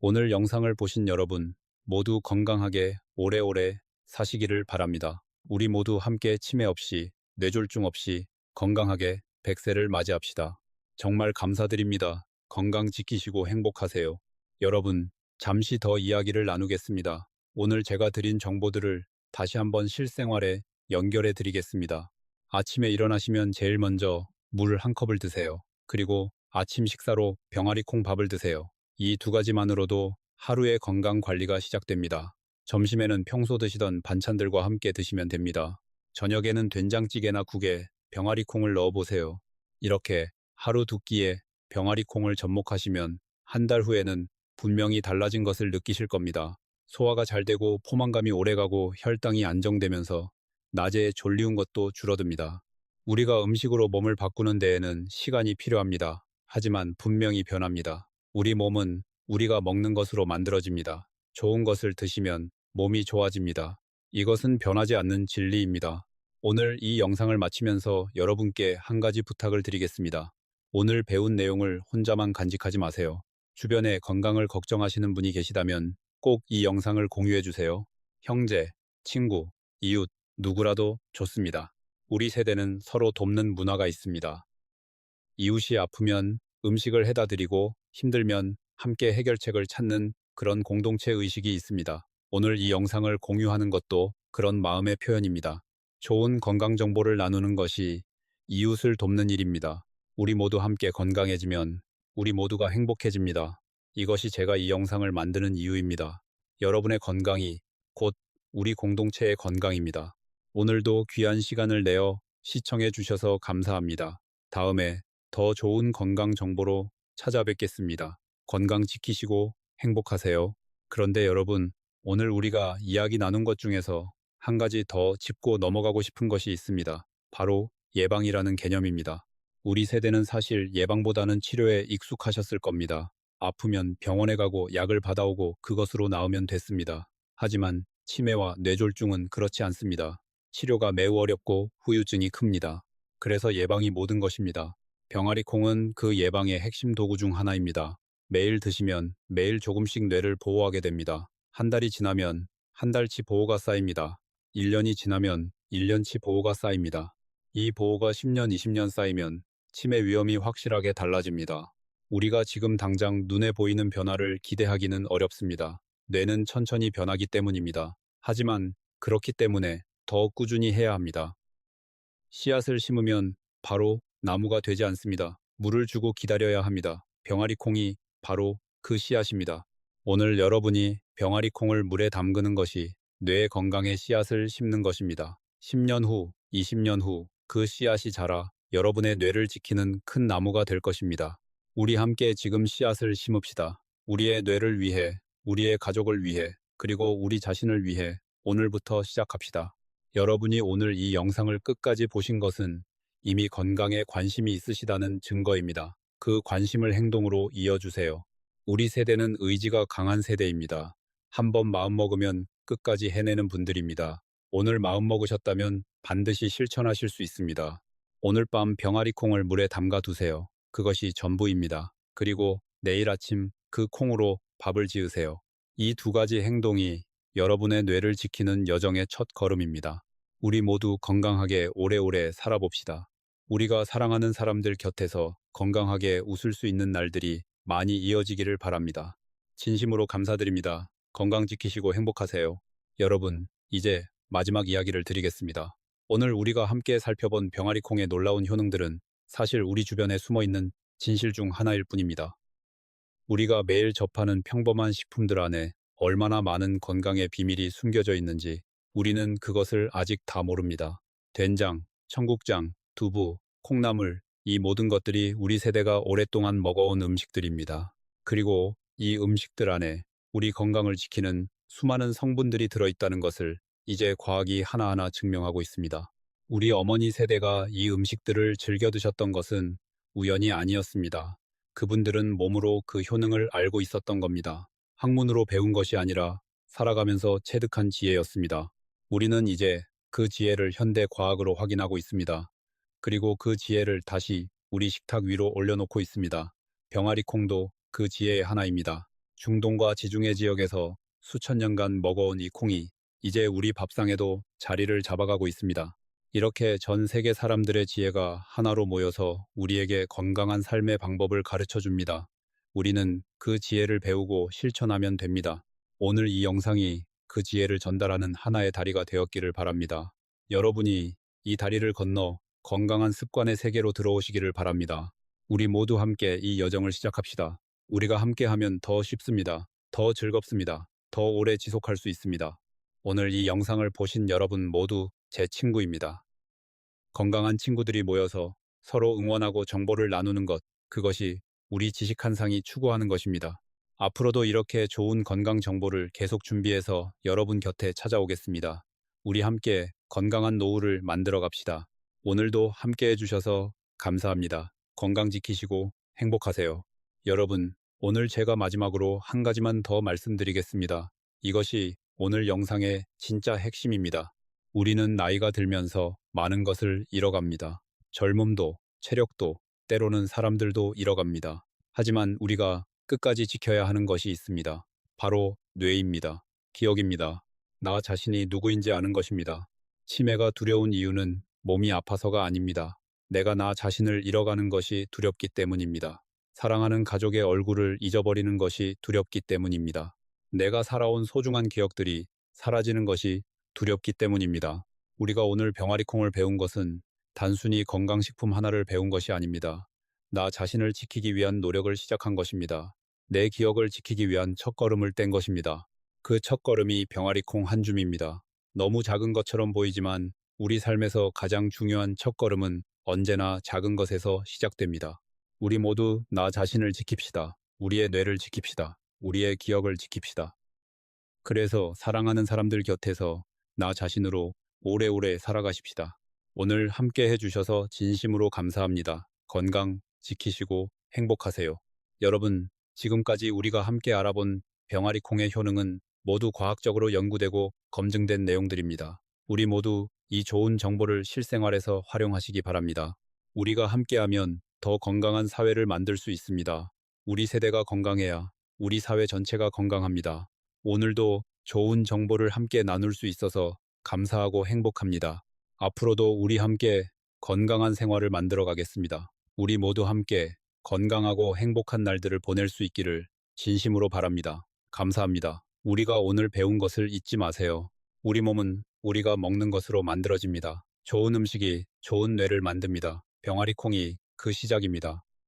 오늘 영상을 보신 여러분 모두 건강하게 오래오래 사시기를 바랍니다. 우리 모두 함께 치매 없이 뇌졸중 없이 건강하게 100세를 맞이합시다. 정말 감사드립니다. 건강 지키시고 행복하세요. 여러분, 잠시 더 이야기를 나누겠습니다. 오늘 제가 드린 정보들을 다시 한번 실생활에 연결해 드리겠습니다. 아침에 일어나시면 제일 먼저 물 한 컵을 드세요. 그리고 아침 식사로 병아리 콩밥을 드세요. 이 두 가지만으로도 하루의 건강 관리가 시작됩니다. 점심에는 평소 드시던 반찬들과 함께 드시면 됩니다. 저녁에는 된장찌개나 국에 병아리 콩을 넣어보세요. 이렇게 하루 두 끼에 병아리 콩을 접목하시면 한 달 후에는 분명히 달라진 것을 느끼실 겁니다. 소화가 잘 되고 포만감이 오래가고 혈당이 안정되면서 낮에 졸리운 것도 줄어듭니다. 우리가 음식으로 몸을 바꾸는 데에는 시간이 필요합니다. 하지만 분명히 변합니다. 우리 몸은 우리가 먹는 것으로 만들어집니다. 좋은 것을 드시면 몸이 좋아집니다. 이것은 변하지 않는 진리입니다. 오늘 이 영상을 마치면서 여러분께 한 가지 부탁을 드리겠습니다. 오늘 배운 내용을 혼자만 간직하지 마세요. 주변에 건강을 걱정하시는 분이 계시다면 꼭 이 영상을 공유해 주세요. 형제, 친구, 이웃, 누구라도 좋습니다. 우리 세대는 서로 돕는 문화가 있습니다. 이웃이 아프면 음식을 해다 드리고 힘들면 함께 해결책을 찾는 그런 공동체 의식이 있습니다. 오늘 이 영상을 공유하는 것도 그런 마음의 표현입니다. 좋은 건강 정보를 나누는 것이 이웃을 돕는 일입니다. 우리 모두 함께 건강해지면 우리 모두가 행복해집니다. 이것이 제가 이 영상을 만드는 이유입니다. 여러분의 건강이 곧 우리 공동체의 건강입니다. 오늘도 귀한 시간을 내어 시청해 주셔서 감사합니다. 다음에 더 좋은 건강 정보로 찾아뵙겠습니다. 건강 지키시고 행복하세요. 그런데 여러분, 오늘 우리가 이야기 나눈 것 중에서 한 가지 더 짚고 넘어가고 싶은 것이 있습니다. 바로 예방이라는 개념입니다. 우리 세대는 사실 예방보다는 치료에 익숙하셨을 겁니다. 아프면 병원에 가고 약을 받아오고 그것으로 나으면 됐습니다. 하지만 치매와 뇌졸중은 그렇지 않습니다. 치료가 매우 어렵고 후유증이 큽니다. 그래서 예방이 모든 것입니다. 병아리 콩은 그 예방의 핵심 도구 중 하나입니다. 매일 드시면 매일 조금씩 뇌를 보호하게 됩니다. 한 달이 지나면 한 달치 보호가 쌓입니다. 1년이 지나면 1년치 보호가 쌓입니다. 이 보호가 10년, 20년 쌓이면 치매 위험이 확실하게 달라집니다. 우리가 지금 당장 눈에 보이는 변화를 기대하기는 어렵습니다. 뇌는 천천히 변하기 때문입니다. 하지만 그렇기 때문에 더 꾸준히 해야 합니다. 씨앗을 심으면 바로 나무가 되지 않습니다. 물을 주고 기다려야 합니다. 병아리 콩이 바로 그 씨앗입니다. 오늘 여러분이 병아리 콩을 물에 담그는 것이 뇌 건강의 씨앗을 심는 것입니다. 10년 후, 20년 후 그 씨앗이 자라 여러분의 뇌를 지키는 큰 나무가 될 것입니다. 우리 함께 지금 씨앗을 심읍시다. 우리의 뇌를 위해, 우리의 가족을 위해, 그리고 우리 자신을 위해 오늘부터 시작합시다. 여러분이 오늘 이 영상을 끝까지 보신 것은 이미 건강에 관심이 있으시다는 증거입니다. 그 관심을 행동으로 이어주세요. 우리 세대는 의지가 강한 세대입니다. 한번 마음먹으면 끝까지 해내는 분들입니다. 오늘 마음먹으셨다면 반드시 실천하실 수 있습니다. 오늘 밤 병아리콩을 물에 담가 두세요. 그것이 전부입니다. 그리고 내일 아침 그 콩으로 밥을 지으세요. 이 두 가지 행동이 여러분의 뇌를 지키는 여정의 첫 걸음입니다. 우리 모두 건강하게 오래오래 살아봅시다. 우리가 사랑하는 사람들 곁에서 건강하게 웃을 수 있는 날들이 많이 이어지기를 바랍니다. 진심으로 감사드립니다. 건강 지키시고 행복하세요. 여러분, 이제 마지막 이야기를 드리겠습니다. 오늘 우리가 함께 살펴본 병아리콩의 놀라운 효능들은 사실 우리 주변에 숨어있는 진실 중 하나일 뿐입니다. 우리가 매일 접하는 평범한 식품들 안에 얼마나 많은 건강의 비밀이 숨겨져 있는지 우리는 그것을 아직 다 모릅니다. 된장, 청국장, 두부, 콩나물, 이 모든 것들이 우리 세대가 오랫동안 먹어온 음식들입니다. 그리고 이 음식들 안에 우리 건강을 지키는 수많은 성분들이 들어있다는 것을 이제 과학이 하나하나 증명하고 있습니다. 우리 어머니 세대가 이 음식들을 즐겨 드셨던 것은 우연이 아니었습니다. 그분들은 몸으로 그 효능을 알고 있었던 겁니다. 학문으로 배운 것이 아니라 살아가면서 체득한 지혜였습니다. 우리는 이제 그 지혜를 현대 과학으로 확인하고 있습니다. 그리고 그 지혜를 다시 우리 식탁 위로 올려놓고 있습니다. 병아리콩도 그 지혜의 하나입니다. 중동과 지중해 지역에서 수천 년간 먹어온 이 콩이 이제 우리 밥상에도 자리를 잡아가고 있습니다. 이렇게 전 세계 사람들의 지혜가 하나로 모여서 우리에게 건강한 삶의 방법을 가르쳐 줍니다. 우리는 그 지혜를 배우고 실천하면 됩니다. 오늘 이 영상이 그 지혜를 전달하는 하나의 다리가 되었기를 바랍니다. 여러분이 이 다리를 건너 건강한 습관의 세계로 들어오시기를 바랍니다. 우리 모두 함께 이 여정을 시작합시다. 우리가 함께하면 더 쉽습니다. 더 즐겁습니다. 더 오래 지속할 수 있습니다. 오늘 이 영상을 보신 여러분 모두 제 친구입니다. 건강한 친구들이 모여서 서로 응원하고 정보를 나누는 것, 그것이 우리 지식 한상이 추구하는 것입니다. 앞으로도 이렇게 좋은 건강 정보를 계속 준비해서 여러분 곁에 찾아오겠습니다. 우리 함께 건강한 노후를 만들어 갑시다. 오늘도 함께 해주셔서 감사합니다. 건강 지키시고 행복하세요. 여러분, 오늘 제가 마지막으로 한 가지만 더 말씀드리겠습니다. 이것이 오늘 영상의 진짜 핵심입니다. 우리는 나이가 들면서 많은 것을 잃어갑니다. 젊음도, 체력도, 때로는 사람들도 잃어갑니다. 하지만 우리가 끝까지 지켜야 하는 것이 있습니다. 바로 뇌입니다. 기억입니다. 나 자신이 누구인지 아는 것입니다. 치매가 두려운 이유는 몸이 아파서가 아닙니다. 내가 나 자신을 잃어가는 것이 두렵기 때문입니다. 사랑하는 가족의 얼굴을 잊어버리는 것이 두렵기 때문입니다. 내가 살아온 소중한 기억들이 사라지는 것이 두렵기 때문입니다. 우리가 오늘 병아리콩을 배운 것은 단순히 건강식품 하나를 배운 것이 아닙니다. 나 자신을 지키기 위한 노력을 시작한 것입니다. 내 기억을 지키기 위한 첫걸음을 뗀 것입니다. 그 첫걸음이 병아리콩 한 줌입니다. 너무 작은 것처럼 보이지만 우리 삶에서 가장 중요한 첫걸음은 언제나 작은 것에서 시작됩니다. 우리 모두 나 자신을 지킵시다. 우리의 뇌를 지킵시다. 우리의 기억을 지킵시다. 그래서 사랑하는 사람들 곁에서 나 자신으로 오래오래 살아가십시다. 오늘 함께 해주셔서 진심으로 감사합니다. 건강 지키시고 행복하세요. 여러분, 지금까지 우리가 함께 알아본 병아리콩의 효능은 모두 과학적으로 연구되고 검증된 내용들입니다. 우리 모두 이 좋은 정보를 실생활에서 활용하시기 바랍니다. 우리가 함께하면 더 건강한 사회를 만들 수 있습니다. 우리 세대가 건강해야 우리 사회 전체가 건강합니다. 오늘도 좋은 정보를 함께 나눌 수 있어서 감사하고 행복합니다. 앞으로도 우리 함께 건강한 생활을 만들어 가겠습니다. 우리 모두 함께 건강하고 행복한 날들을 보낼 수 있기를 진심으로 바랍니다. 감사합니다. 우리가 오늘 배운 것을 잊지 마세요. 우리 몸은 우리가 먹는 것으로 만들어집니다. 좋은 음식이 좋은 뇌를 만듭니다. 병아리콩이 그 시작입니다.